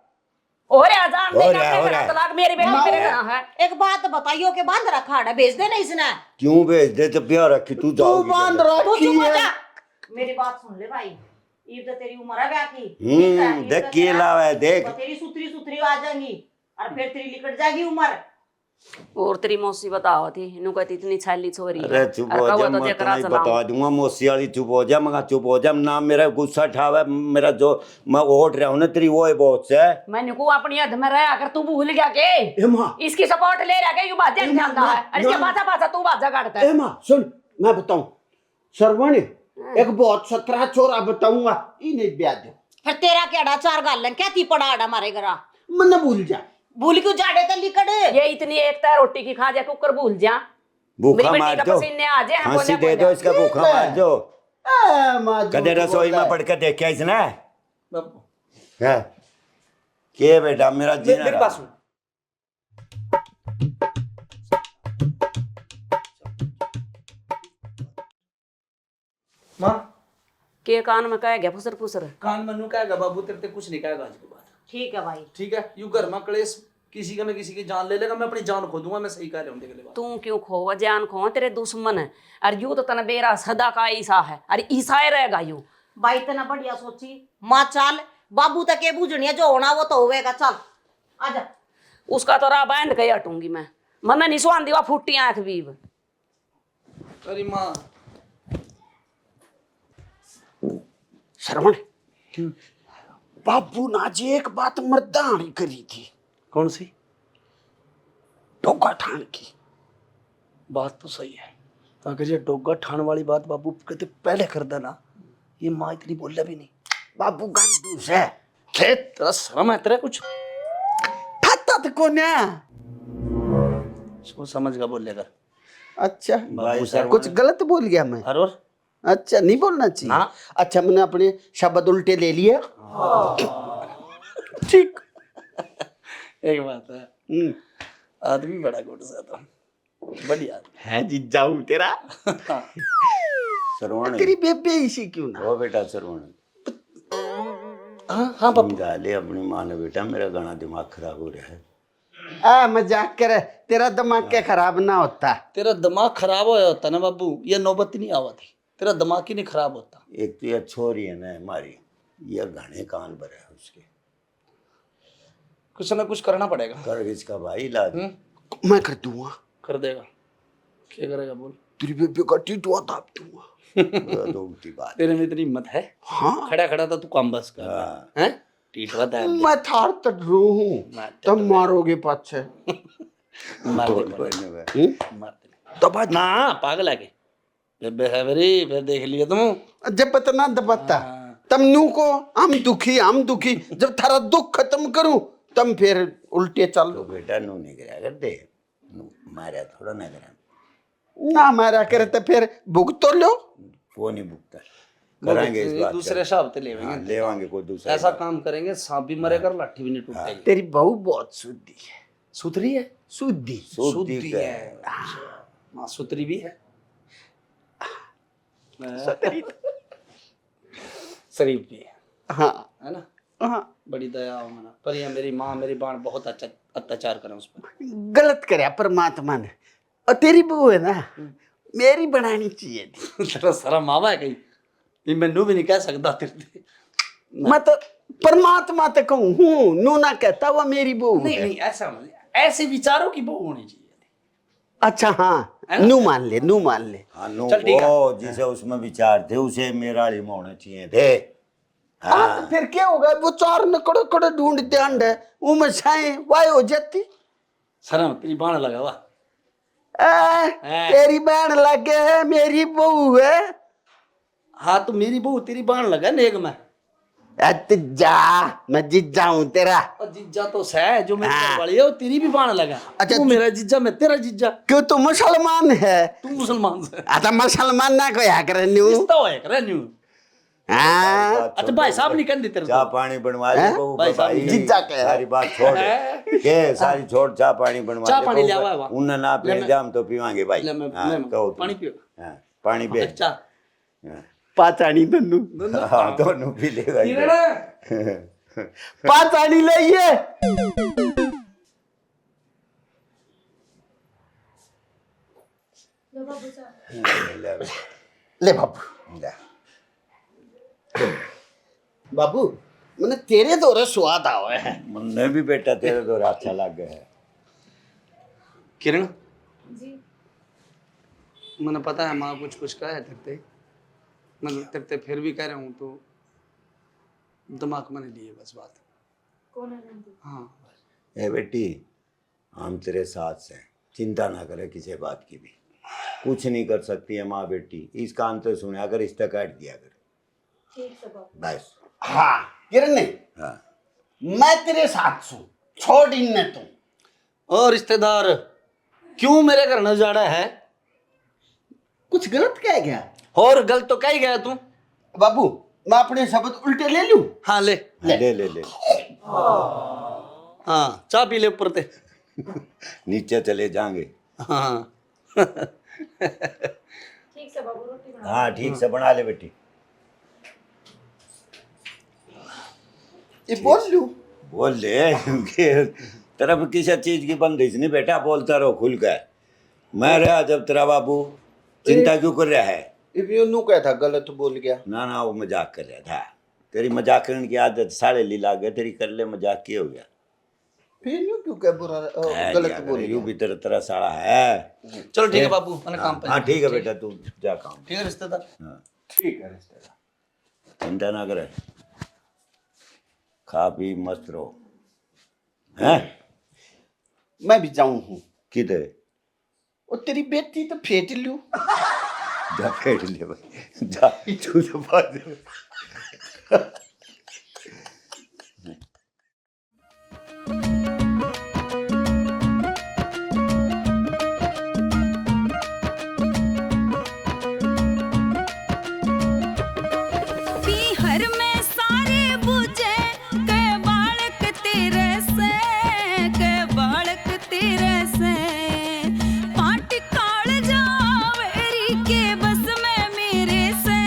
Speaker 2: और आजान
Speaker 1: हो
Speaker 2: दे
Speaker 1: रहा है, हो
Speaker 2: अपने
Speaker 1: रहा है।
Speaker 2: तलाक मेरी बेटी तेरे घर है।
Speaker 5: एक बात बताइयो के बांध रखा है भेज देना इसने।
Speaker 1: क्यों भेज दे तो ब्याह रखी तू
Speaker 3: तू
Speaker 1: जाओगी।
Speaker 3: बांध
Speaker 5: तू
Speaker 3: रखी
Speaker 5: चुप हो
Speaker 3: है।
Speaker 5: जा। मेरी बात सुन ले भाई, ये तो तेरी उम्र है ब्याह की। ठीक है, ये
Speaker 1: देख
Speaker 5: तो
Speaker 1: के
Speaker 5: तेरा-
Speaker 1: लावा है, देख।
Speaker 5: तो तेरी सुथरी सुथरी आ जाएंगी और फिर तेरी निकट जाएगी उम्र।
Speaker 2: और तेरी मौसी बताओ थी इन्हों कहती इतनी छैली छोरी
Speaker 1: अरे चुप हो जा, मैं तो नहीं बता दूंगा। मौसी वाली चुप हो जा, मगर चुप हो जा ना, मेरा गुस्सा ठावा मेरा जो मैं ओट रहा हूँ ना तेरी वो है बहुत से।
Speaker 2: मैंने को अपनी हद में रहा कर तू भूल गया के
Speaker 3: एमा,
Speaker 2: इसकी सपोर्ट ले रहा के यू बाजा नहीं जानता है और इसके बाजा बाजा तू बाजा काटता है।
Speaker 3: एमा सुन, मैं बताऊं, सरवण एक बहुत 17 छोरा बताऊंगा, इन्हें ब्याह दो।
Speaker 5: फिर तेरा केड़ा 4 गालन क्या थी पड़ा आड़ा मारे घरा।
Speaker 3: मन भूल जा।
Speaker 5: भूल क्यों जाड़े तो लिकड़।
Speaker 2: ये इतनी एक तरह रोटी की खा जा कुकर भूल जा।
Speaker 1: भूखा
Speaker 2: मेरी
Speaker 1: मार
Speaker 2: बेटी का
Speaker 1: दो,
Speaker 2: पसीने आ जाए हम
Speaker 1: फांसी
Speaker 2: बोले
Speaker 1: दे दो इसका, भूखा मार दो।
Speaker 3: एमा,
Speaker 1: कदे
Speaker 3: झूठ
Speaker 1: रसोई
Speaker 3: बोल रहा
Speaker 1: में
Speaker 3: है।
Speaker 1: पढ़ के देखा इसने?
Speaker 6: बाबू,
Speaker 1: हाँ। के बेटा मेरा जीना
Speaker 6: मेरी बात सुन। माँ
Speaker 2: के कान में कह गया फुसर फुसर।
Speaker 6: कान मनु कहेगा बाबू तेरे ते कुछ नहीं कहेगा आज के बाद।
Speaker 5: ठीक है भाई।
Speaker 6: ठीक है, यू घर में क्लेश किसी का ना किसी की जान ले लेगा, मैं अपनी जान खो दूंगा। मैं सही कह रहा हूँ, देख ले बात।
Speaker 2: तू क्यों खोवा जान खो, तेरे दुश्मन है। और यू तो तना बेरा सदा का ईसा है, अरे ईसा ही रहेगा यू।
Speaker 5: भाई इतना बढ़िया सोची माँ, चाल बाबू तक ये बुझनिया, जो होना वो तो होएगा। चल आजा।
Speaker 2: उसका तो राह बैंड के हटूंगी मैं, मन नहीं सुहान दीवा फूटी आंख बीव।
Speaker 6: अरे माँ
Speaker 3: श्रवण, बाबू ने आज एक बात मर्दानी करी थी।
Speaker 6: कौन सी
Speaker 3: डोगा ठान की।
Speaker 6: बात तो सही है, अगर ये डोगा ठान वाली बात बाबू कहते पहले कर देना, ये माँ इतनी बोले भी नहीं।
Speaker 3: बाबू गंदूस है।
Speaker 6: खेत तेरा शर्म है तेरे कुछ
Speaker 3: खाता तो कौन है?
Speaker 6: सोच समझ का बोलेगा।
Speaker 3: अच्छा,
Speaker 1: भाई सर
Speaker 3: कुछ गलत बोल गया मैं?
Speaker 6: और
Speaker 3: अच्छा, नहीं बोलना चाहिए
Speaker 6: ना।
Speaker 3: अच्छा, मैंने अपने शब्द उल्टे ले लिए। ठीक।
Speaker 6: एक बात है, आदमी बड़ा गुड सा था, बढ़िया आदमी
Speaker 3: है जी, जाऊं तेरा।
Speaker 1: सरवण
Speaker 3: तेरी बेबे इसी क्यों ना?
Speaker 1: वो बेटा सरवण
Speaker 6: हाँ हाँ बाबू।
Speaker 1: समझा ले अपनी माँ ने, बेटा मेरा गाना दिमाग खराब हो रहा है।
Speaker 3: मजाक करे, तेरा दिमाग क्या खराब ना होता?
Speaker 6: तेरा दिमाग खराब हो होता ना बाबू, ये नौबत ही नहीं आवा थी। तेरा दिमाग ही नहीं खराब होता।
Speaker 1: एक तो ये छोरी है ना हमारी, ये घने कान भरे है उसके।
Speaker 6: कुछ ना कुछ करना पड़ेगा।
Speaker 1: कर इसका भाई इलाज।
Speaker 3: मैं कर दूंगा।
Speaker 6: कर देगा, क्या करेगा बोल।
Speaker 3: तेरी बेबे का टीटुआ दाब दूंगा।
Speaker 1: दो उल्टी बात।
Speaker 6: तेरे में इतनी हिम्मत है?
Speaker 3: हाँ,
Speaker 6: खड़ा खड़ा था तू काम बस कर
Speaker 1: हाँ।
Speaker 6: हैं? टीटवा दाब दे।
Speaker 3: मैं थार तक रू हूँ, तब मारोगे पाछे।
Speaker 6: मार दे, मार दे।
Speaker 3: दबा
Speaker 6: ना पागल है के बेबे है मेरी, फिर देख लिया तुम।
Speaker 3: जब पतना दबाता तब नू को हम दुखी जब थारा दुख खत्म करूं तब फिर उल्टे चल।
Speaker 1: तो बेटा नू नहीं करा करते, नू मारा थोड़ा ना करा।
Speaker 3: ना मारा करे तो फिर भुगत तो लो।
Speaker 1: वो नहीं भुगता, करेंगे इस बात
Speaker 6: दूसरे हिसाब से लेवेंगे।
Speaker 1: लेवांगे कोई दूसरा
Speaker 6: ऐसा काम करेंगे, सांप भी मरेगा और लाठी भी नहीं टूटेगी।
Speaker 3: तेरी बहू बहुत शुद्धि है।
Speaker 6: सुथरी है?
Speaker 3: शुद्धि
Speaker 1: शुद्धि का
Speaker 6: है। माँ सुथरी भी है, शरीफ भी है
Speaker 3: हाँ
Speaker 6: ना?
Speaker 3: हाँ,
Speaker 6: बड़ी दया हो मना पर ये मेरी माँ मेरी बाण बहुत अच्छा अत्याचार करें उस पर।
Speaker 3: गलत करे परमात्मा ने। और तेरी बहू है ना, मेरी बनानी चाहिए थी।
Speaker 6: तेरा सारा मावा है कहीं, ये मैनू भी नहीं कह सकता तेरे से।
Speaker 3: मैं तो परमात्मा तक कहूँ हूँ, नू ना कहता वो मेरी बहू
Speaker 6: नहीं
Speaker 3: है।
Speaker 6: नहीं ऐसा नहीं, ऐसे विचारों की बहू होनी चाहिए।
Speaker 3: अच्छा हाँ, नू मान ले, नू मान ले।
Speaker 1: हाँ नो,
Speaker 6: चल ठीक है।
Speaker 1: वो जिसे उसमें विचार थे उसे मेरा ही होने चाहिए थे।
Speaker 3: हाँ, तो फिर क्या होगा? वो चार नकड़ो कड़ो ढूंढते अंडे, उमें छाए वाय हो जाती।
Speaker 6: शर्म तेरी बाण लगा हुआ।
Speaker 3: तेरी बहन लगे है, मेरी बहू है।
Speaker 6: हाँ तो मेरी बहू तेरी बाण लगा नेक में।
Speaker 3: जा, मैं जीजा हूँ तेरा।
Speaker 6: और जीजा तो है जो मेरी घरवाली है, वो तेरी भी बाण लगा।
Speaker 3: अच्छा,
Speaker 6: तू मेरा जीजा, मैं तेरा जीजा।
Speaker 3: क्यों तू मुसलमान है?
Speaker 6: तू मुसलमान से
Speaker 3: अच्छा, मुसलमान ना कोई हक रहनी हूँ।
Speaker 6: रिश्ता होया करे न्यू।
Speaker 3: हाँ,
Speaker 6: अच्छा भाई साहब नहीं कर दी तेरे
Speaker 1: चाय
Speaker 6: को।
Speaker 1: पानी बनवा ले बहू
Speaker 6: भाई साहब,
Speaker 1: भाई,
Speaker 3: जीजा के है।
Speaker 1: सारी बात छोड़ के सारी छोड़, चाय पानी बनवा
Speaker 6: चाय
Speaker 1: ले
Speaker 6: पानी
Speaker 1: बहू
Speaker 6: ले
Speaker 1: भाई।
Speaker 6: आवा, आवा।
Speaker 1: उन्हें ना
Speaker 6: ले
Speaker 1: पी
Speaker 6: मैं-
Speaker 1: जाम तो पीवांगे भाई।
Speaker 6: ले मैं-
Speaker 1: हाँ,
Speaker 6: ले मैं-
Speaker 1: कहो तुम।
Speaker 6: पानी पियो।
Speaker 1: हाँ, पानी बेच।
Speaker 6: अच्छा
Speaker 3: पाचानी तन्नू,
Speaker 1: हाँ दोनों पी लेगा इधर।
Speaker 6: किरण
Speaker 3: पाचानी ले ये। ले बाबू,
Speaker 1: ले।
Speaker 3: बाबू मैंने तेरे दौरे स्वाद आवा है।
Speaker 1: मुन्ने भी बेटा तेरे तो अच्छा लग गया है।
Speaker 6: किरण
Speaker 4: जी
Speaker 6: मैंने पता है माँ कुछ कुछ कहा है तेरे, मैं तेरे फिर भी कह रहा हूँ तो दिमाग में नहीं लिए बस बात।
Speaker 4: कौन है नंदी?
Speaker 6: हाँ
Speaker 1: ए बेटी, हम तेरे साथ से हैं, चिंता ना करे किसी बात की भी। कुछ नहीं कर सकती है माँ बेटी, इस कान से सुने अगर रिश्ता काट दिया कर
Speaker 4: ठीक है बाबू।
Speaker 1: बस।
Speaker 3: हाँ किरण ने,
Speaker 1: हाँ
Speaker 3: मैं तेरे साथ छू, छोड़ इन्ने तू।
Speaker 6: और रिश्तेदार क्यों मेरे घर न जाड़ा है?
Speaker 3: कुछ गलत कह गया
Speaker 6: और गलत तो कह ही गया तू।
Speaker 3: बाबू, मैं अपने शब्द उल्टे ले लूं?
Speaker 6: हाँ ले
Speaker 1: ले ले ले, ले।
Speaker 6: हाँ चाय पी ले ऊपर ते।
Speaker 1: नीचे चले जाएंगे।
Speaker 6: हाँ
Speaker 4: ठीक से बाबू, रोटी बना।
Speaker 1: हाँ ठीक से बना ले बेटी।
Speaker 3: ये बोल लूं?
Speaker 1: बोल ले कि तरफ किसी चीज की बंदिश नहीं बेटा, बोलता रहो खुल कर। मैं रहा जब तेरा बाबू, चिंता क्यों कर रहा है?
Speaker 3: ये नु क्या था, गलत बोल गया।
Speaker 1: ना वो मजाक कर रहा था। तेरी मजाक करने की आदत साढ़े ली लाग गए तेरी, कर ले मजाक की हो गया।
Speaker 3: फिर यूं क्यों क्या बुरा गलत बोल
Speaker 1: यूं
Speaker 3: गया?
Speaker 1: भी तेरा तेरा साड़ा है।
Speaker 6: चलो ठीक है बाबू, मैंने काम पे
Speaker 1: हाँ ठीक है बेटा, तू जा काम।
Speaker 6: ठीक है रिश्तेदार।
Speaker 1: हाँ
Speaker 3: ठीक है रिश्तेदार।
Speaker 1: चिंता ना करे, खा पी मस्त रहो। हैं
Speaker 3: मैं भी जाऊं हूँ।
Speaker 1: किधर?
Speaker 3: और तेरी बेटी तो फेंट लूं।
Speaker 1: जा फेंट ले भाई, जा तू तो बात।
Speaker 7: पीहर में सारे बुझे के बालक तेरे से, के बालक तेरे से पाट काल जावेरी के बस में मेरे से,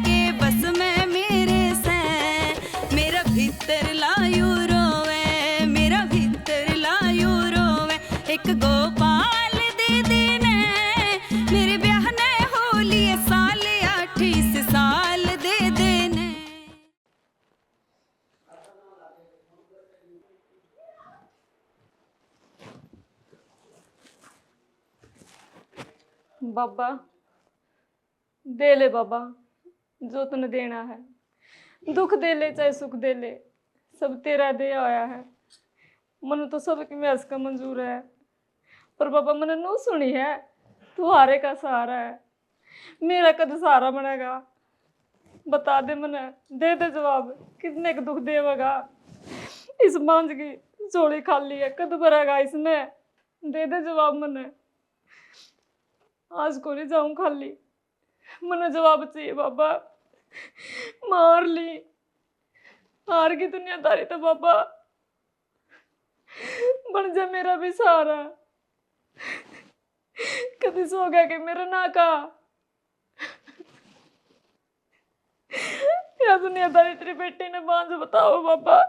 Speaker 7: के बस में मेरे से मेरा भीतर लायू रोवे, मेरा भीतर लायू रोवे एक गोपाल दे देने मेरे ब्याह ने हो लिए साल 28 साल दे देने।
Speaker 4: बाबा दे ले बाबा, जो तूने देना है। दुख दे ले चाहे सुख दे ले, सब तेरा दिया होया है। मन तो सबकी मैस का मंजूर है, पर बाबा मैंने नो सुनी है। तू हारे का सहारा है, मेरा कद सहारा बनेगा? बता दे मने, दे दे जवाब, कितने का दुख देवेगा? इस मांझ की झोली खाली है, कद भरेगा इसमें? दे दे जवाब मने, आज को नहीं जाऊं खाली। मने जवाब चाहिए बाबा। मार ली, हार की दुनियादारी तो बाबा बन जा मेरा भी सहारा। कभी सो गया कि मेरा ना का या दुनियादारी तेरी बेटी ने बांझ, बताओ बाबा।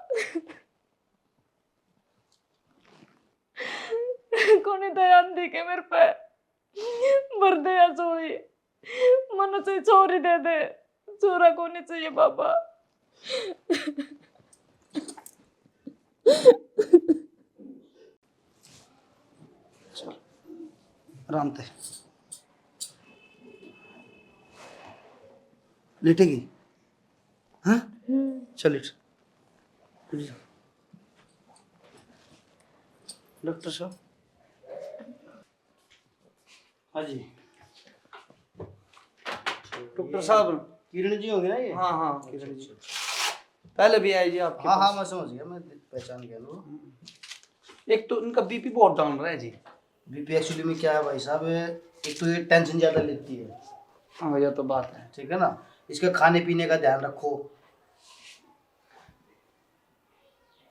Speaker 4: कोनी ध्यान दी के मेरे पे भर दे या चोरी, मन से चोरी दे दे, चोरा को नहीं चाहिए बाबा।
Speaker 6: आराम से लेटेगी? हाँ चलिए डॉक्टर साहब। हाँ जी डॉक्टर साहब।
Speaker 3: किरण जी होंगे ना ये?
Speaker 6: हाँ हाँ किरण जी पहले भी आई जी आपके
Speaker 3: हाँ
Speaker 6: पास।
Speaker 3: हाँ मैं समझ गया, मैं पहचान गया लो।
Speaker 6: एक तो इनका बीपी बहुत डाउन रहा है जी।
Speaker 3: बीपी एक्चुअली में क्या है भाई साहब, एक तो ये टेंशन ज्यादा लेती है,
Speaker 6: हाँ यह तो बात है।
Speaker 3: ठीक है ना। इसके खाने पीने का ध्यान रखो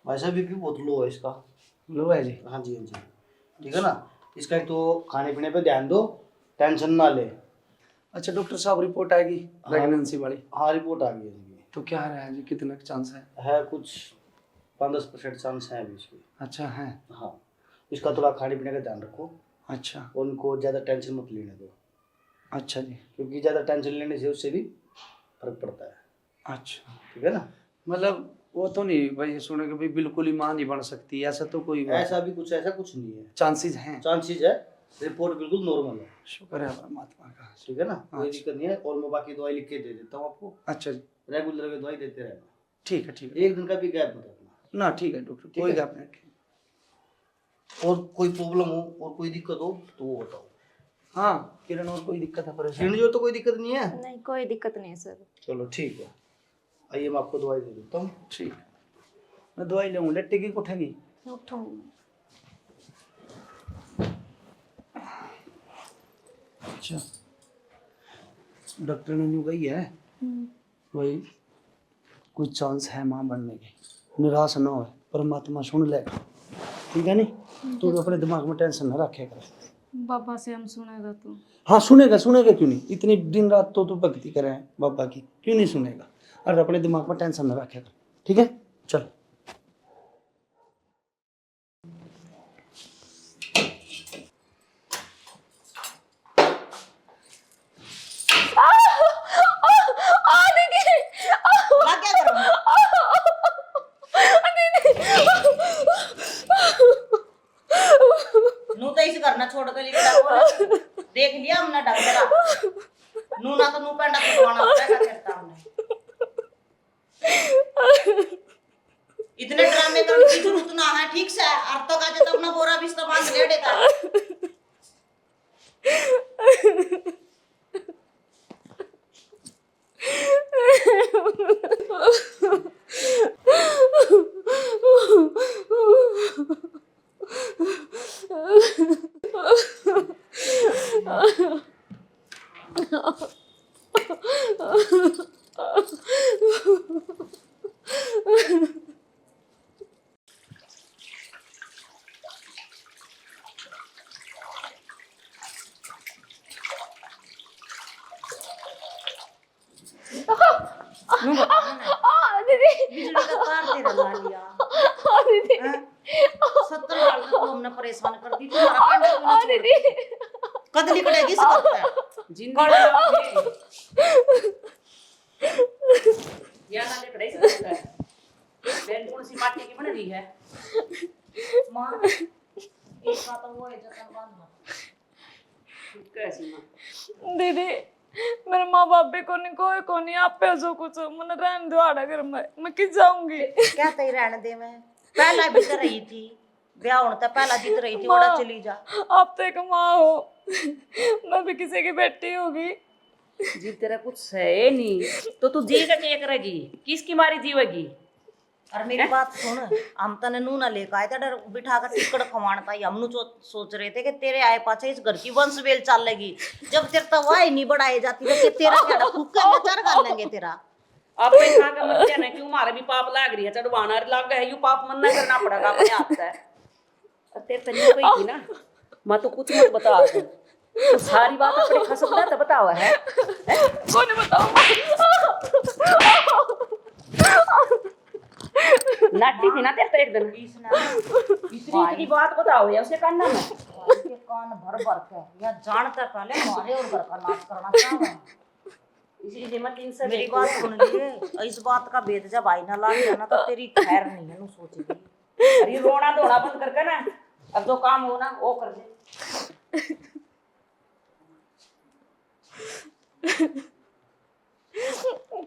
Speaker 3: भाई साहब। बीपी बहुत लो है इसका।
Speaker 6: लो है जी।
Speaker 3: हाँ जी हाँ जी, ठीक है ना। इसका एक तो खाने पीने पे ध्यान दो, टेंशन ना ले।
Speaker 6: अच्छा डॉक्टर साहब रिपोर्ट आएगी प्रेगनेंसी वाली?
Speaker 3: हाँ रिपोर्ट आ गई है।
Speaker 6: तो क्या है जी, कितना चांस
Speaker 3: है कुछ 5-10% चांस है अभी इसके।
Speaker 6: अच्छा है।
Speaker 3: हाँ इसका थोड़ा खाने पीने का ध्यान रखो,
Speaker 6: अच्छा
Speaker 3: उनको ज़्यादा टेंशन मत लेने दो,
Speaker 6: अच्छा जी।
Speaker 3: क्योंकि ज़्यादा टेंशन लेने से उससे भी फर्क पड़ता है,
Speaker 6: अच्छा
Speaker 3: ठीक है ना।
Speaker 6: मतलब वो तो नहीं भाई सुने कि भाई बिल्कुल ही मां नहीं बन सकती, ऐसा तो कोई
Speaker 3: ऐसा कुछ नहीं है,
Speaker 6: चांसेस हैं?
Speaker 3: चांसेस है, रिपोर्ट बिल्कुल नॉर्मल है,
Speaker 6: शुक्र है परमात्मा का।
Speaker 3: ठीक है ना। कोई दिक्कत नहीं है। और मैं बाकी दवाई लिख के दे देता हूँ आपको,
Speaker 6: अच्छा जी
Speaker 3: रेगुलर में दवाई देते रहना,
Speaker 6: ठीक है ठीक है।
Speaker 3: एक दिन का भी गैप मत रखना
Speaker 6: ना ठीक है डॉक्टर, कोई
Speaker 3: है।
Speaker 6: गैप नहीं।
Speaker 3: और कोई प्रॉब्लम हो और कोई दिक्कत हो तो वो बताओ।
Speaker 6: हाँ किरण और कोई दिक्कत है परेशानी?
Speaker 3: किरण जो तो कोई दिक्कत नहीं है?
Speaker 4: नहीं कोई दिक्कत नहीं है सर।
Speaker 3: चलो ठीक है, आइए मैं आपको दवाई दे देता हूँ।
Speaker 6: ठीक है मैं दवाई लूँगा। लेटेगी कि उठेगी? अच्छा डॉक्टर ने यूँ कही है भाई कुछ चांस है माँ बनने के, निराश ना हो, परमात्मा सुन लेगा, ठीक है नहीं? तो अपने दिमाग में टेंशन न रखेगा।
Speaker 4: बाबा से हम सुनेगा तो?
Speaker 6: हाँ सुनेगा, सुनेगा क्यों नहीं? इतनी दिन रात तो भक्ति करे हैं बाबा की, क्यों नहीं सुनेगा? और अपने दिमाग में टेंशन न रखेगा, ठीक है? चल।
Speaker 5: मैं क्या करूं? नू तो इस करना छोड़ के लिखा बोल। देख लिया हमने डॉक्टर नू ना तो नू पेंडा कटवाना पड़ेगा करता हमने। इतने ड्रामे करने की जरूरत ना है ठीक से और तो काजे तो अपना बोरा बिस्तर बांध ले देता। बिजली का तार तेरा ला लिया। 70 साल तक तो हमने परेशान कर दी तुम्हारा पेंडा क्यों ना छोड़? कद निकलेगी इस वक्त
Speaker 2: या ना ले सकता है बेंड कौन सी माटी की बन रही है
Speaker 5: मां एक बात वो है जतन बांधना
Speaker 2: कैसी मां
Speaker 4: दीदी मेरे माँ बाप भी कोई नहीं आप पे जो कुछ मैंने रहने दो आड़ा घर में मैं किस जाऊंगी।
Speaker 5: क्या तई रहने दे मैं पहला भी तो रही थी ब्याह होने तक पहला जीत रही थी ओड़ा चली जा।
Speaker 4: आप तो एक माँ हो मैं भी किसी की बेटी होगी।
Speaker 2: जी तेरा कुछ है नहीं तो तू जी का क्या करेगी किसकी मारी जीवेगी।
Speaker 5: और मेरी बात सुन हम तने नू ना लेकर आए थे डर बिठा कर टिकट खवाना था हम सोच रहे थे कि तेरे आए पाछे इस घर की वंश वेल चलेगी जब तेरे तो वाई नहीं बढ़ाई जाती तो तेरा क्या फूका नचर कर लेंगे तेरा।
Speaker 2: आप पे खा के मर जाना क्यों मारे भी पाप लाग रही है चढ़वाना लाग है यू पाप मन ना करना पड़ेगा अपने हाथ से। तेरे तन्नी कोई थी ना मैं तो कुछ मत बता तो सारी बात अपने खसकदा तो बताओ है
Speaker 4: कौन बताओ
Speaker 2: नाटी थी ना तेरे तो एक दिन इतनी बात बताओ या उसे कान में
Speaker 5: के कान भर भर के या जानता पहले मारे और घर का नाश करना चाहता
Speaker 2: इसलिए मत इनसे
Speaker 5: मेरी बात सुन लिए इस बात का भेद जब भाई ना लाग गया ना तो तेरी खैर नहीं है नू सोचेगी।
Speaker 2: अरे रोना धोना बंद करके ना अब जो काम हो ना वो कर दे।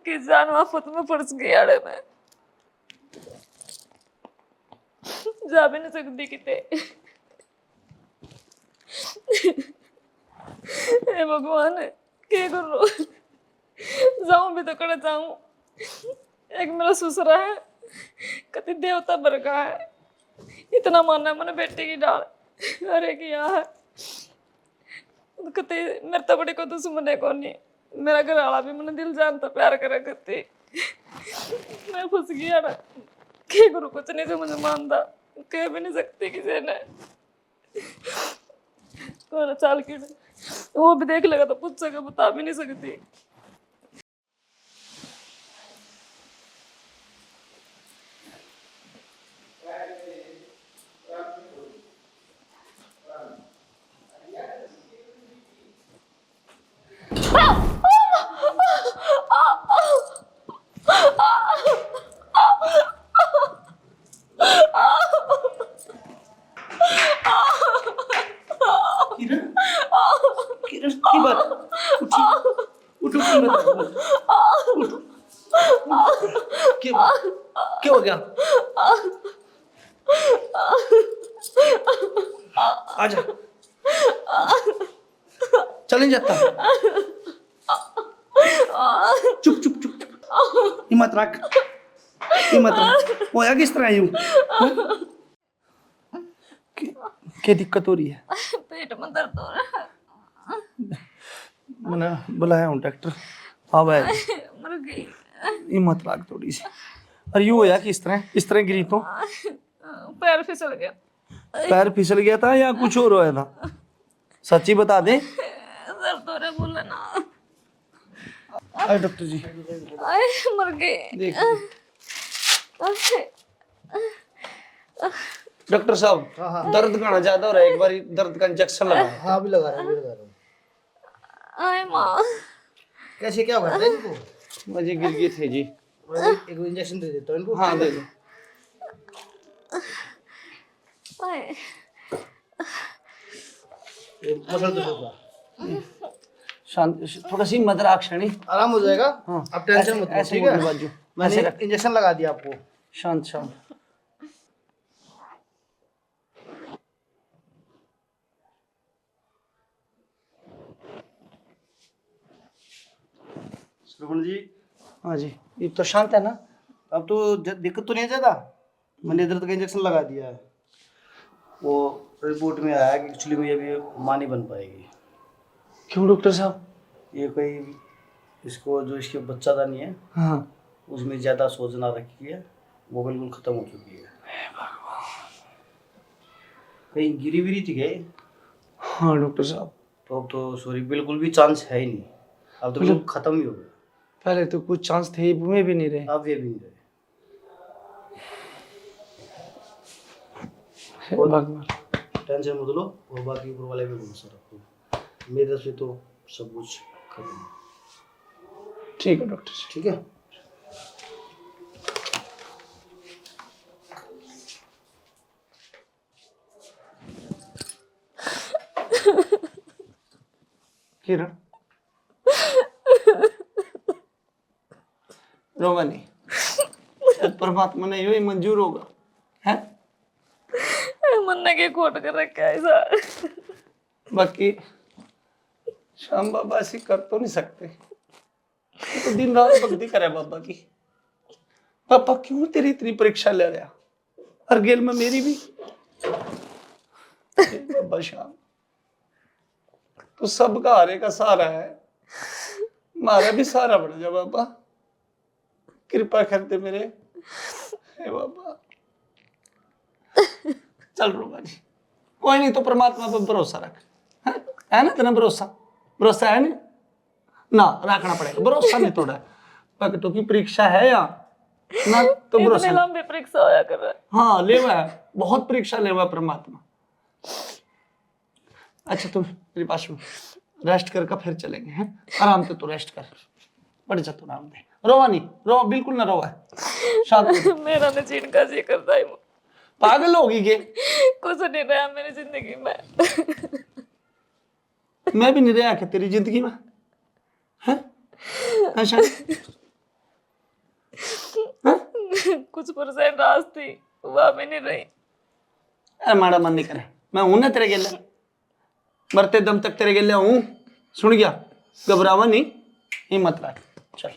Speaker 4: किस जान आफत में फंस गई आड़े में जा भी नहीं सकती किते। हे भगवान क्या करूं जाऊं भी तो कड़े जाऊं। एक मेरा ससुरा है कति देवता बरका है इतना मानना है मैंने बेटे की डाल अरे किया है कति मेरे तो बड़ी को दुश्मन है कौन नहीं मेरा घर वाला भी मैंने दिल जान तो प्यार करा करती मैं फंस गया ना क्या करूं कुछ नहीं समझ मानता कह भी नहीं सकती किसी ने कौन चाल की वो भी देख लेगा तो पूछ सके बता भी नहीं सकती।
Speaker 6: किरण की बात उठी उठो की बात उठो क्या हो गया आजा चलें जाता चुप चुप चुप हिम्मत रख होया किस तरह यूं क्या दिक्कत हो रही है।
Speaker 4: पेट में दर्द हो रहा है
Speaker 6: मैंने बुलाया हूँ डॉक्टर अब है
Speaker 4: मर गई
Speaker 6: हिम्मत रख थोड़ी सी। और यूं होया कि इस तरह गिरी तो
Speaker 4: पैर फिसल गया
Speaker 6: पैर फिसल गया था या कुछ और होया था सच्ची बता दे।
Speaker 4: दर्द हो रहा है बोला ना
Speaker 6: आए डॉक्टर जी
Speaker 4: आए मर गई
Speaker 6: देख
Speaker 4: आए
Speaker 6: डॉक्टर साहब दर्द गाना ज्यादा हो रहा है, एक बार दर्द का इंजेक्शन लगा।
Speaker 8: हाँ भी लगा रहा हूँ, भी लगा रहा हूँ।
Speaker 4: आए माँ,
Speaker 8: कैसे क्या हुआ था इनको?
Speaker 6: मुझे गिर थे जी।
Speaker 8: एक इंजेक्शन दे देता हूँ इनको।
Speaker 6: हाँ दे दो।
Speaker 4: आए
Speaker 8: ये मसल तो होगा,
Speaker 6: शांत, थोड़ा सी हिम्मत रख क्षणी।
Speaker 8: आराम हो जाएगा।
Speaker 6: हाँ,
Speaker 8: आप टेंशन मत लो,
Speaker 6: ऐसे
Speaker 8: ठीक
Speaker 6: मोड़
Speaker 8: है?
Speaker 6: लो बाजू।
Speaker 8: मैंने
Speaker 6: ऐसे रख।
Speaker 8: इंजेक्शन लगा दिया आपको।
Speaker 6: शांत शांत।
Speaker 8: श्रवण जी,
Speaker 6: हाँ जी, ये तो शांत है ना?
Speaker 8: अब तो दिक्कत तो नहीं है ज्यादा। मैंने दर्द का इंजेक्शन लगा दिया है। वो रिपोर्ट में आया कि एक्चुअली में अभी मां नहीं बन पाएगी।
Speaker 6: क्यों डॉक्टर साहब?
Speaker 8: ये कोई इसको जो इसके बच्चादानी है
Speaker 6: हाँ
Speaker 8: उसमें ज्यादा सोच ना रखी है, वो बिल्कुल खत्म हो चुकी है। कहीं गिरी विरी थी गए
Speaker 6: हाँ डॉक्टर साहब,
Speaker 8: तो अब तो सॉरी बिल्कुल भी चांस है ही नहीं। अब तो बिल्कुल खत्म ही हो गया।
Speaker 6: पहले तो कुछ चांस थे, में भी नहीं रहे।
Speaker 8: अब ये भी नहीं रहे।
Speaker 6: हे भगवान।
Speaker 8: टेंशन मत लो, और बाकी ऊपर वाले पे भरोसा रखो। मेरी तरफ से तो सब कुछ खत्म है।
Speaker 6: ठीक है डॉक्टर साहब।
Speaker 8: ठीक है।
Speaker 6: किरण रोगा नहीं, शायद परमात्मा ने यही मंजूर होगा है।
Speaker 4: मन ने के खोट कर रखा है ऐसा।
Speaker 6: बाकी श्याम बाबा ऐसी कर तो नहीं सकते, ये तो दिन रात भक्ति करे बाबा की। पापा क्यों तेरी इतनी परीक्षा ले रहा, और गेल में मेरी भी। हे बाबा श्याम, तो सबका हारे का सहारा है, मारा भी सहारा बन जा बाबा। कृपा करते मेरे, हे बाबा। चल रोगा नहीं, कोई नहीं, तो परमात्मा पर भरोसा रख। है ना तेरा भरोसा? भरोसा है ना रखना पड़ेगा, भरोसा नहीं तोड़ा। भक्तों की परीक्षा है यहाँ ना, तो भरोसा नहीं।
Speaker 4: लंबी परीक्षा होया कर रहा है।
Speaker 6: हाँ लेवा है, बहुत परीक्षा लेवा परमात्मा। अच्छा तुम मेरे पास में रेस्ट करके फिर चलेंगे हैं। आराम से तो रेस्ट कर, बढ़ जा तू आराम दे। रोवा नहीं, रोवा बिल्कुल ना रोवा, शांत।
Speaker 4: मेरा ने चिंका जी करता है,
Speaker 6: पागल होगी के?
Speaker 4: कुछ नहीं रहा मेरी जिंदगी में।
Speaker 6: मैं भी नहीं रहा क्या तेरी जिंदगी में? हैं? अच्छा
Speaker 4: कुछ परसेंट रास थी, वह भी नहीं रही।
Speaker 6: अरे माड़ा मन नहीं करे, मैं हूं ना तेरे गेले, मरते दम तक तेरे गेले हूं। सुन गया, घबरावा नहीं, हिम्मत रख। चल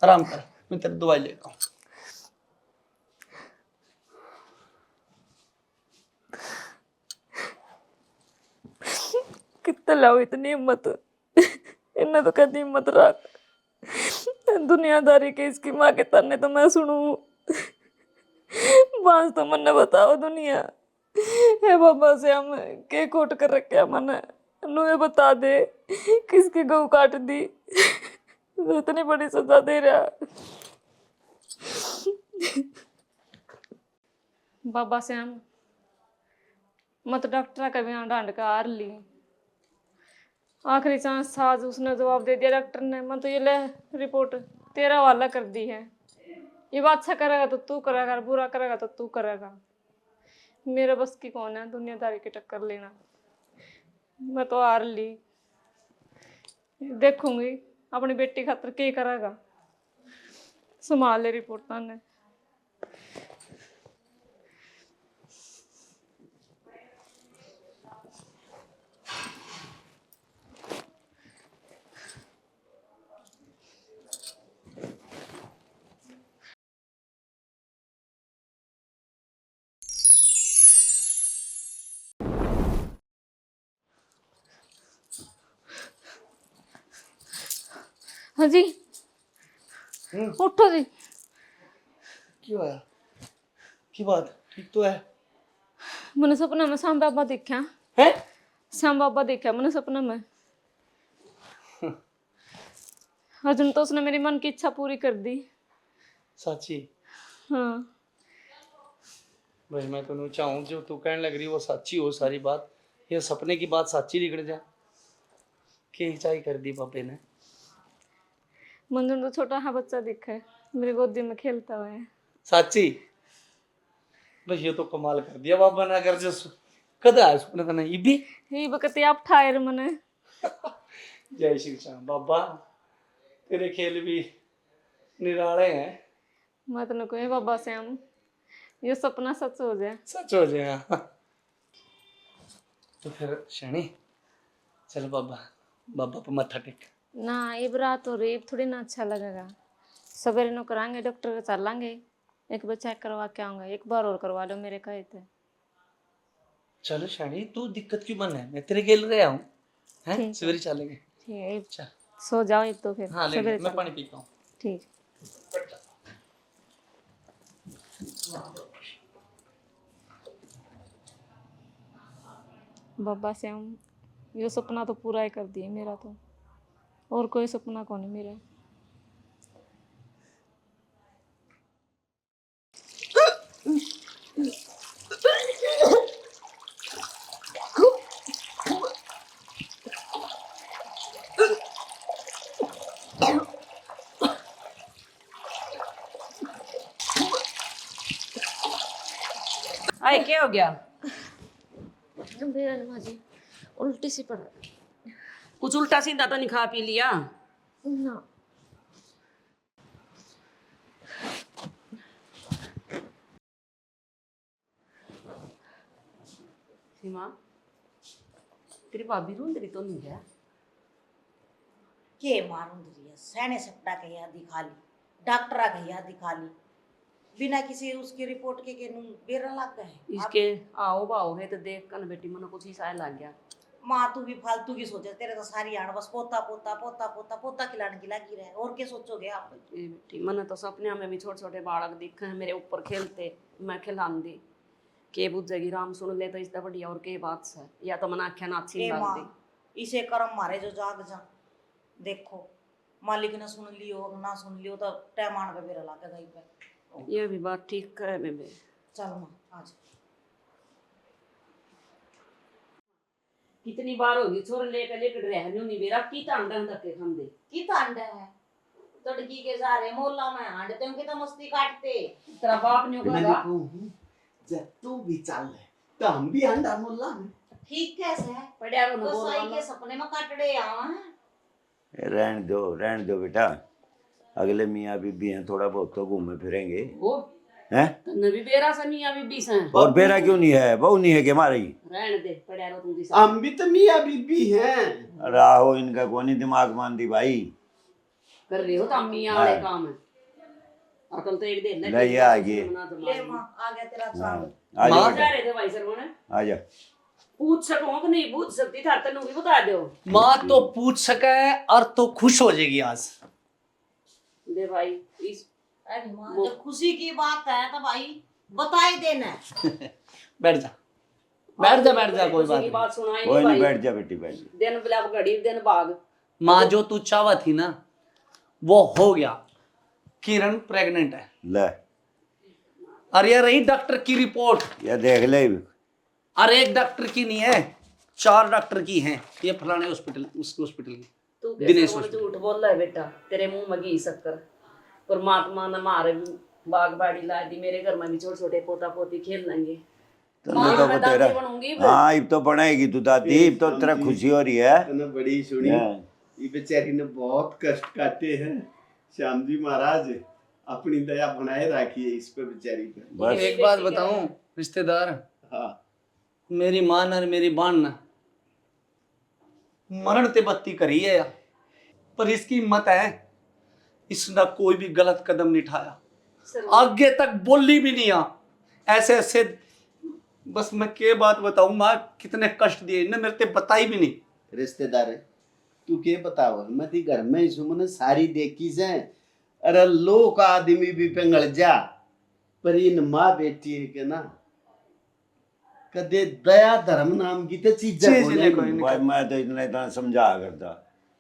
Speaker 6: आराम कर, मैं तेरी दवाई लेता हूं।
Speaker 4: कितने लाओ इतनी हिम्मत, इन्हें तो कहती हिम्मत रख। दुनियादारी के इसकी माँ के ताने तो मैं सुनू, बांस तो मन बताओ दुनिया। हे बाबा से हम के खोट कर रखे मन, नुए बता दे किसकी गऊ काट दी, तो इतनी बड़ी सजा दे रहा। बाबा श्याम मत डॉक्टर का भी डांड का हार ली। आखिरी चांस साज उसने जवाब दे दिया डॉक्टर ने, मैं तो ये ले रिपोर्ट तेरा हवाला कर दी है। ये बात अच्छा करेगा तो तू करेगा, बुरा करेगा तो तू करेगा। मेरे बस की कौन है दुनियादारी की टक्कर लेना। मैं तो हार ली, देखूंगी अपनी बेटी खातर क्या करेगा। संभाल ले रिपोर्ट ने। हाँ जी उठो जी।
Speaker 6: क्यों आया? की बात ठीक तो है?
Speaker 4: मैंने सपना में श्याम बाबा देखा
Speaker 6: है।
Speaker 4: श्याम बाबा देखा मैंने सपना में। अर्जुन तो उसने मेरी मन की इच्छा पूरी कर दी।
Speaker 6: साची?
Speaker 4: हाँ
Speaker 6: भाई मैं तो चाहूँ जो तू कहने लग रही वो सच्ची हो सारी बात, ये सपने की बात सच्ची निकल जाए। की चाय कर दी पापे ने।
Speaker 4: मंजन तो छोटा हाँ बच्चा दिखा है, मेरी गोदी में खेलता हुआ है।
Speaker 6: सच्ची बस ये तो कमाल कर दिया बाबा ने। अगर जो कद आया सपने तो नहीं भी
Speaker 4: ये बकते आप ठायर मने।
Speaker 6: जय श्री श्याम बाबा, तेरे खेल भी निराले हैं।
Speaker 4: मत न कोई बाबा से हम ये सपना सच हो जाए।
Speaker 6: सच हो जाए। तो फिर शनि चल बाबा, बाबा पे मत्था टेक।
Speaker 4: ना इब रात हो रही, इब थोड़ी ना अच्छा लगेगा। सवेरे नो करांगे, डॉक्टर के चलेंगे, एक बार चेक करवा के आऊंगा। एक बार और करवा लो मेरे कहे थे।
Speaker 6: चलो शनि तू दिक्कत क्यों बन है, मैं तेरे खेल रहा हूँ हैं।
Speaker 4: ठीक है।
Speaker 6: सवेरे चलेंगे।
Speaker 4: ठीक है, इब
Speaker 6: चल
Speaker 4: सो जाओ इब तो फिर।
Speaker 6: हाँ ले
Speaker 4: सवेरे
Speaker 6: मैं
Speaker 4: चल।
Speaker 6: पानी पीता हूँ।
Speaker 4: ठीक। बाबा से हम ये सपना तो पूरा ही कर दिए मेरा तो, और कोई सपना कौन है मेरा।
Speaker 2: आए क्या हो गया?
Speaker 4: बेरन माजी उल्टी सी पड़
Speaker 2: कुछ उल्टा सीधा तो नहीं खा पी लिया?
Speaker 4: ना।
Speaker 2: सीमा तेरी भाभी रोंद रही तो नहीं है?
Speaker 5: के मारूं दरिया सैने सपना के यहाँ दिखा ली, डॉक्टरा के यहाँ दिखा ली, बिना किसी उसकी रिपोर्ट के नू बेरा लग गए।
Speaker 2: इसके आओ बाओ है तो देख कर बेटी मन कुछ ही सा लग गया।
Speaker 5: माँ तू भी फालतू की सोचे, तेरे तो सारी आड़ बस पोता पोता पोता पोता पोता खिलाने की लगी रहे, और क्या सोचोगे आप?
Speaker 2: ए बेटी मन तो सपने में भी छोटे छोटे बालक दिखे हैं मेरे ऊपर खेलते, मैं खिलान दी के बुझेगी। राम सुन ले तो इससे बढ़िया और के बात से, या तो मना आख्या ना अच्छी
Speaker 5: ए
Speaker 2: लग
Speaker 5: माँ
Speaker 2: दी।
Speaker 5: इसे कर्म मारे जो जाग जा, देखो मालिक ने सुन लियो ना सुन लियो तो टैमान पे बेरा लग गई पे।
Speaker 2: ये भी बात ठीक है बेबे।
Speaker 5: चल माँ आज
Speaker 2: कितनी बार होगी छोर लेकर लेकर रहने नहीं बेरा की तांडा धक्के खांदे
Speaker 5: की तांडा है तड़की के सारे मोहल्ला में हांडते उनके तो मस्ती काटते।
Speaker 2: तेरा बाप ने
Speaker 3: मैंने
Speaker 2: कहा
Speaker 3: कहूँ जब तू भी चल रहे तो हम भी अंडा मोहल्ला में।
Speaker 5: ठीक कैसे है
Speaker 2: पड़िया रो
Speaker 5: तो साई
Speaker 2: बोल
Speaker 5: के सपने में काटड़े आवा
Speaker 1: रहने दो बेटा, अगले मियाँ बीबी हैं, थोड़ा बहुत तो घूमे फिरेंगे
Speaker 2: वो
Speaker 1: हैं।
Speaker 2: तन्ने भी बेरा से मियां बीबी से
Speaker 1: और बेरा क्यों नहीं है, बहू नहीं है कि हमारी?
Speaker 2: रहने दे पड़िया रो तुम
Speaker 3: हम भी तो मियाँ बीबी हैं।
Speaker 1: अरे आहो, इनका कौन ही दिमाग मान दी भाई।
Speaker 2: कर रही हो तो मियां वाले काम है, अकल तो एक दे ले।
Speaker 1: ले ये आ गए।
Speaker 5: ले माँ आ गया तेरा
Speaker 1: हाँ,
Speaker 5: चावल।
Speaker 1: आ जाओ
Speaker 2: जा
Speaker 1: बेटा,
Speaker 2: रहे थे भाई सरवण
Speaker 1: आ जा।
Speaker 2: पूछ सको कि नहीं पूछ सकती था, तन्नू भी बता दो।
Speaker 6: माँ तो पूछ सके और तो खुश हो जाएगी आज।
Speaker 2: दे भाई इस
Speaker 5: अरे माँ जब खुशी की बात है तो भाई बता ही देना।
Speaker 6: बैठ जा बैठ जा बैठ जा, कोई
Speaker 2: खुशी की
Speaker 6: बात
Speaker 2: बात सुनाई
Speaker 1: कोई नहीं,
Speaker 2: भाई।
Speaker 1: बैठ जा बेटी, बैठ जा।
Speaker 2: दिन बिलाप घड़ी दिन भाग।
Speaker 6: नहीं। माँ जो तू चाहवा थी ना वो हो गया, किरण प्रेग्नेंट है।
Speaker 1: ले
Speaker 6: और ये रही डॉक्टर की रिपोर्ट,
Speaker 1: ये देख ले।
Speaker 6: और एक डॉक्टर की नहीं है 4 डॉक्टर की हैं। ये फलाने हॉस्पिटल उसके हॉस्पिटल की
Speaker 2: तू
Speaker 6: दिनेश
Speaker 2: कैसे
Speaker 6: हॉस्पिटल।
Speaker 2: झूठ बोल रहा है बेटा, तेरे मुंह में घी शक्कर। परमात्मा ने मारे बाग बाड़ी ला दी, मेरे घर में भी छोटे छोटे पोता पोती खेल लेंगे।
Speaker 1: तन्ने तो
Speaker 2: मैं
Speaker 1: तेरा
Speaker 2: दादी बनूंगी।
Speaker 1: हाँ, इब तो बनाएगी तू दादी, इब तो तेरा खुशी हो रही है।
Speaker 3: तने बड़ी सुनी,
Speaker 1: हाँ।
Speaker 3: ये बेचारी ने बहुत कष्ट काटे हैं। श्याम जी महाराज अपनी दया बनाए रखिए इस पे बेचारी पे।
Speaker 1: बस
Speaker 6: एक बात बताऊं रिश्तेदार,
Speaker 3: हाँ
Speaker 6: मेरी मां और मेरी बान ने मरण ते बत्ती करी है यार, पर इसकी हिम्मत है, इसने कोई भी गलत कदम नहीं उठाया, आगे तक बोली भी नहीं। ऐसे ऐसे बस मैं के बात बताऊं मां कितने कष्ट दिए इन्हें, मेरे ते बताई भी नहीं।
Speaker 3: रिश्तेदार है तू के बताओ, मैं थी घर में सुमन सारी देखी से। अरे लोग आदमी भी पिंगल जा, पर इन माँ बेटी है के ना कदे दया धर्म नाम की तो चीज
Speaker 6: चीज नहीं कोई नहीं।
Speaker 1: भाई मैं तो इतना इतना समझा करता,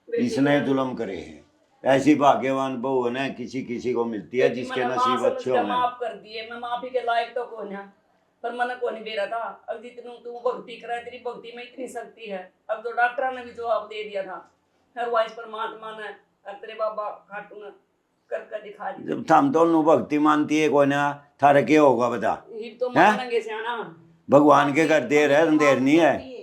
Speaker 1: इसने जुल्म करे हैं, ऐसी भाग्यवान बहू है ना किसी किसी को मिलती है जिसके
Speaker 2: मैंने
Speaker 1: नसीब
Speaker 2: माँ
Speaker 1: अच्छे
Speaker 2: समझ के
Speaker 1: हों।
Speaker 2: माफ कर दिए, मैं माफी के लायक तो कौन है, पर मन को नहीं बेरा था। अब जितनी तू भक्ति करे, तेरी भक्ति में इतनी शक्ति है। अब तो डॉक्टर ने भी जवाब दे दिया था, हर वाइस परमात्मा ने और तेरे बाबा खाटू ने करके दिखा दिया।
Speaker 1: जब थम दोनों भक्ति मानती है कोई ना, थारा क्या होगा बता?
Speaker 2: ये तो मानेंगे सियाना।
Speaker 1: भगवान के घर देर है अंधेर नहीं है।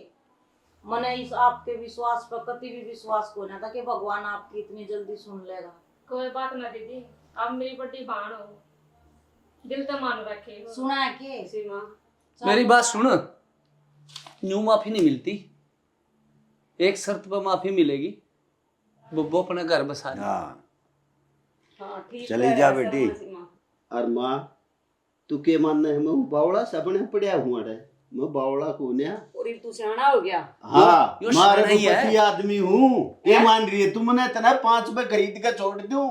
Speaker 5: मैंने इस आपके विश्वास पर कभी भी विश्वास को ना था कि भगवान आपकी इतनी जल्दी सुन लेगा।
Speaker 4: कोई बात ना दीदी, आप मेरी बड़ी बहन हो, दिल तो मान रखे हो।
Speaker 5: सुना है कि
Speaker 2: सीमा
Speaker 6: मेरी बात सुन, न्यू माफी नहीं मिलती, एक शर्त पर माफी मिलेगी, वो अपने घर बसा रही।
Speaker 1: हाँ
Speaker 2: हाँ ठीक
Speaker 1: चली
Speaker 2: है,
Speaker 1: जा
Speaker 2: ऐसा
Speaker 1: बेटी।
Speaker 2: होना सीमा।
Speaker 3: और माँ तू के मानना है मैं बावड़ा सबने पड़िया हुआ है, मैं बावड़ा को न्या।
Speaker 2: और ये तू सियाना हो गया।
Speaker 3: हाँ
Speaker 6: यो
Speaker 3: मारे
Speaker 6: शाना ही है।
Speaker 3: पति आदमी हूँ, ये मान रही है तुमने इतना 5 रुपए खरीद के छोड़ दूं,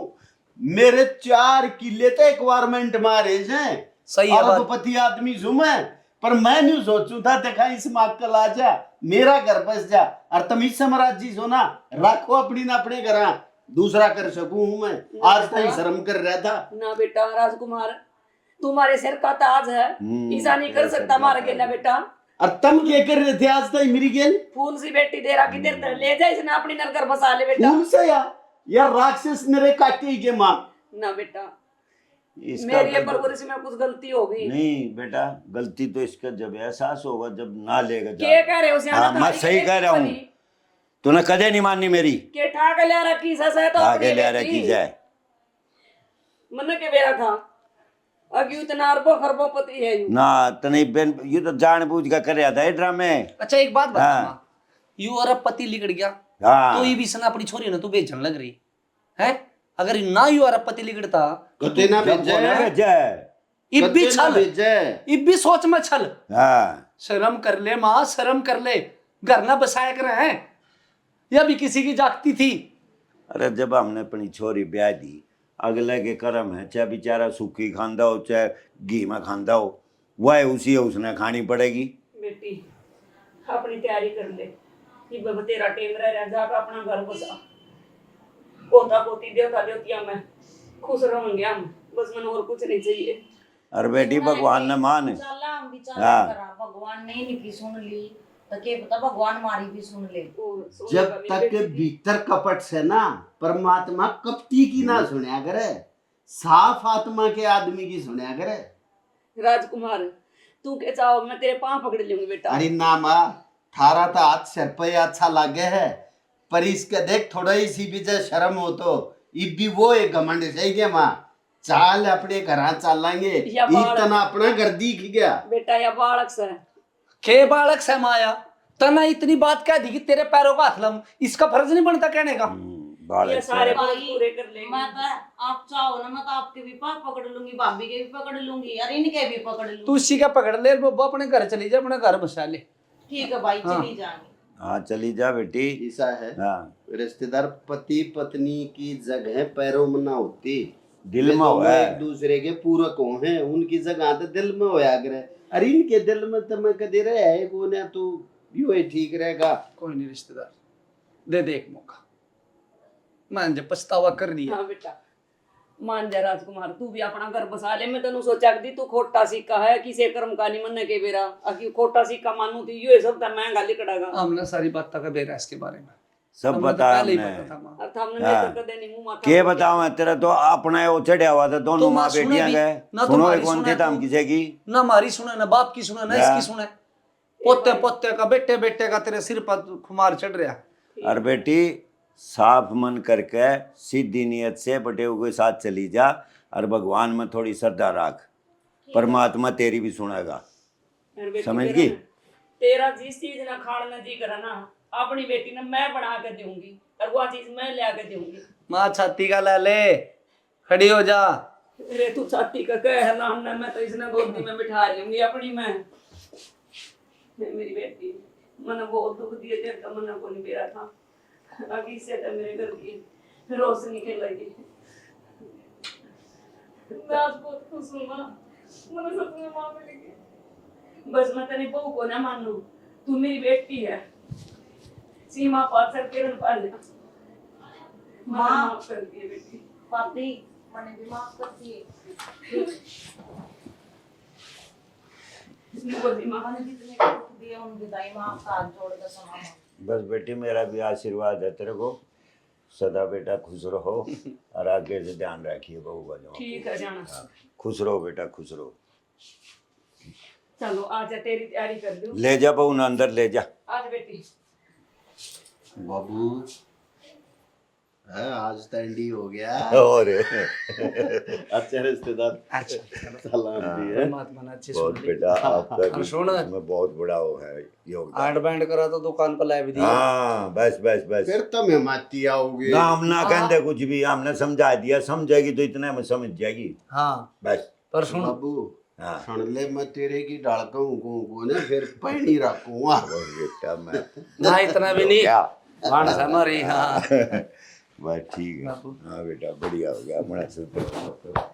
Speaker 3: मेरे 4 किले तो एक्वायरमेंट मारे हैं।
Speaker 6: सही है बात।
Speaker 3: अरबपति आदमी हूँ मैं, पर मैं नहीं सोचू था देखा इस माकल आ जा मेरा घर बस जा और तुम इस साम्राज्य सो ना रखो अपनी ना अपने घर, दूसरा कर सकूं हूं मैं। आज तक शर्म कर रहा था
Speaker 2: ना बेटा राजकुमार, तुम्हारे सिर का ताज है, ऐसा नहीं कर सकता मार के ना बेटा।
Speaker 3: और तुम क्या कर रहे थे आज तक मेरी गेल?
Speaker 2: फूल सी बेटी दे रहा किधर ले जा, इसने अपनी नरकर बसा ले बेटा।
Speaker 3: फूल से या राक्षस मेरे काटे के माँ
Speaker 2: ना बेटा,
Speaker 1: इसका
Speaker 2: मेरी ये परवरिश में कुछ गलती हो गई।
Speaker 1: नहीं बेटा, गलती तो इसका जब एहसास होगा जब ना लेगा जा।
Speaker 2: क्या कह रहे हो सियाना?
Speaker 1: हाँ, मैं सही कह रहा हूँ, तूने कदे नहीं माननी मेरी।
Speaker 2: के ठाक ले रखी सस है तो
Speaker 1: आगे
Speaker 2: अपनी
Speaker 1: ले
Speaker 2: बेटी।
Speaker 1: रखी जाए।
Speaker 2: मन के बेरा था, अब यू इतना अरबों खरबों पति है यू।
Speaker 1: ना तने बेन ये तो जानबूझ कर रहा था ये ड्रामे।
Speaker 6: अच्छा एक बात बता
Speaker 1: हाँ।
Speaker 6: माँ, यू अरब पति लिगड़ गया
Speaker 1: हाँ
Speaker 6: तो ये भी सना अपनी छोरी ना तू बेचने लग रही है। अगर ना यू अरब पति लिगड़ता तो
Speaker 3: कदे ना
Speaker 1: जब
Speaker 3: भेजे,
Speaker 1: बोला भेजा है।
Speaker 6: इब भी
Speaker 3: कदे ना
Speaker 6: छल,
Speaker 3: भेजे।
Speaker 6: इब भी सोच में छल।
Speaker 1: हाँ
Speaker 6: शर्म कर ले माँ, शर्म कर ले, घर ना बसाया कर हैं, या भी किसी की जागती थी।
Speaker 1: अरे जब हमने अपनी छोरी ब्याह दी, अगले के कर्म है, चाहे बेचारा सूखी खांदा हो चाहे घी में खांदा हो, वह उसी है उसने खानी पड़ेगी।
Speaker 2: बेटी अपनी तैयारी कर ले, ये बब तेरा टेम रह जाकर अपना घर बसा। पोता पोती देवता देवतिया में खुश रहेंगे हम, बस मन और कुछ नहीं चाहिए।
Speaker 1: अरे बेटी भगवान ने मान।
Speaker 5: चला हम भी
Speaker 1: हाँ।
Speaker 5: चला करा, भगवान ने इनकी सुन ली तो के पता भगवान मारी भी सुन ले।
Speaker 3: जब तक भीतर कपट से ना परमात्मा कपटी की ना सुनया करे, साफ आत्मा के आदमी की सुनया करे।
Speaker 2: राजकुमार तू के चाहो मैं तेरे पांव पकड़ लूंगी बेटा।
Speaker 3: अरे ना माँ, थारा तो हाथ सर पे अच्छा लागे है, पर इसके देख थोड़ा ही सी भी जे शर्म हो तो इब भी वो एक घमंड चाहिए माँ। चाल अपने घर चलेंगे,
Speaker 2: या बालक।
Speaker 3: इतना अपना घर दिख गया।
Speaker 2: बेटा या बालक से
Speaker 6: के बालक से माया तना इतनी बात कह दी कि तेरे पैरों का हाथ लम, इसका फर्ज नहीं बनता कहने का।
Speaker 2: ये
Speaker 1: बालक
Speaker 2: सारे
Speaker 1: से।
Speaker 2: बात पूरे कर लेंगे।
Speaker 5: मैं तो आप चाहो ना मैं तो आपके भी पाँव पकड़ लूंगी, भाभी के भी पकड़ लूंगी और इनके भी पकड़
Speaker 6: तू
Speaker 5: लूंगी।
Speaker 6: इसी का पकड़ ले, वो अपने घर चली जा, अपने घर बसा ले।
Speaker 5: ठीक है भाई,
Speaker 6: हाँ।
Speaker 5: चली जाएंगे।
Speaker 1: हाँ चली जा बेटी।
Speaker 3: ऐसा है
Speaker 1: हाँ
Speaker 3: रिश्तेदार पति पत्नी की जगह पैरों में ना होती,
Speaker 1: दिल
Speaker 3: वे
Speaker 1: में
Speaker 3: दोनों
Speaker 1: हुआ
Speaker 3: एक दूसरे के पूरक हो हैं, उनकी जगह तो दिल में होया करे। अरे इनके दिल में तो मैं कदे रहे है को ना तू यो ही ठीक रहेगा।
Speaker 6: कोई नहीं रिश्तेदार, दे दे एक मौका, मैंने जब पछतावा कर दिया।
Speaker 2: हाँ बेटा मान जा राजकुमार, तू भी अपना घर बसा ले। मैं तेन सोचा दी तू खोटा सिक्का है, किसी कर्म का नहीं मन के बेरा अकी खोटा सिक्का मानू थी यो सब महंगा लिकड़ागा।
Speaker 6: हमने सारी बात तक बेरा इसके बारे में
Speaker 1: सब
Speaker 6: हमने तो
Speaker 1: बता
Speaker 6: पहले ही
Speaker 1: हमने।
Speaker 6: पता था माँ।
Speaker 2: और हमने
Speaker 1: हाँ।
Speaker 2: नहीं तो कदे नहीं मुंह माथा
Speaker 1: के बताओ तेरा तो अपना वो चढ़िया हुआ था, दोनों
Speaker 6: तो
Speaker 1: माँ
Speaker 6: माँ सुने
Speaker 1: बेटियां
Speaker 6: भी,
Speaker 1: गए।
Speaker 6: ना
Speaker 1: सुनो
Speaker 6: तुम्हारी
Speaker 1: कौन
Speaker 6: सुने
Speaker 1: थे हम
Speaker 6: तो।
Speaker 1: किसी की।
Speaker 6: ना हमारी सुने, ना बाप की सुने, ना
Speaker 1: हाँ।
Speaker 6: इसकी सुने, पोते पोते का बेटे बेटे का तेरे सिर पर खुमार चढ़ रहा।
Speaker 1: और बेटी साफ मन करके सीधी नियत से बटेऊ के साथ चली जा, और भगवान में थोड़ी श्रद्धा रख, परमात्मा तेरी भी सुनेगा।
Speaker 2: और बेटी
Speaker 1: समझ
Speaker 2: तेरा
Speaker 1: गई?
Speaker 2: ना- तेरा जिस चीज ना खाना जी करा ना अपनी बेटी ने मैं बना के दूंगी, और वो चीज मैं ले आके दूंगी।
Speaker 6: माँ छाती का ला ले, खड़ी हो जा।
Speaker 2: अरे तू छाती का कह है ना, हमने मैं तो इसने गोदी में बिठा लूंगी अपनी मैं मेरी बेटी मैंने बहुत दुख दिए थे, तो मैंने को नहीं बेरा था आगे से तो मेरे घर की रोशनी खिलेगी। मैं आज बहुत खुश हूँ माँ, मैंने सच में माँ मिलेगी। बस मैं तेरी बहू को ना मानू, तू मेरी बेटी है। सीमा पार सर किरण पाल
Speaker 5: माँ पापी मैंने भी माफ कर दिए मैंने जितने दुख दिए उन विदाई माँ आपका हाथ जोड़ कर समा
Speaker 1: बस बेटी मेरा भी आशीर्वाद है तेरे को, सदा बेटा खुश रहो और आगे से ध्यान रखिए बहू का जो।
Speaker 2: ठीक है जाना।
Speaker 1: खुश रहो बेटा, खुश रहो।
Speaker 2: चलो आजा, तेरी तैयारी कर दूं।
Speaker 1: ले जा बहू ना अंदर ले जा।
Speaker 2: आज बेटी
Speaker 3: बाबू है आज तंडी हो गया
Speaker 1: और
Speaker 3: अच्छे रिश्तेदार सलाम दिए
Speaker 6: परमात्मा ने अच्छी
Speaker 1: बहुत
Speaker 6: सुन ली।
Speaker 1: बेटा आपका
Speaker 6: और सुन
Speaker 1: इसमें बहुत बड़ा वो है योगदान।
Speaker 6: आंड बैंड करा तो दुकान पर लाए भी दी।
Speaker 1: हाँ बस बस बस,
Speaker 3: फिर तो मैं माती आओगे
Speaker 1: ना हम ना कहते कुछ भी, हमने समझा दिया, समझेगी तो इतने में समझ जाएगी
Speaker 6: हाँ
Speaker 1: बस।
Speaker 6: पर सुन
Speaker 3: बाबू
Speaker 1: हाँ
Speaker 3: सुन ले मैं तेरे की डालका हूँ को ने फिर पैनी रखूंगा
Speaker 1: बस बेटा मैं
Speaker 6: ना इतना भी नहीं
Speaker 1: क्या
Speaker 6: वाण हमारी हाँ
Speaker 1: बस ठीक है। हाँ बेटा बढ़िया हो गया, बड़ा शुक्र।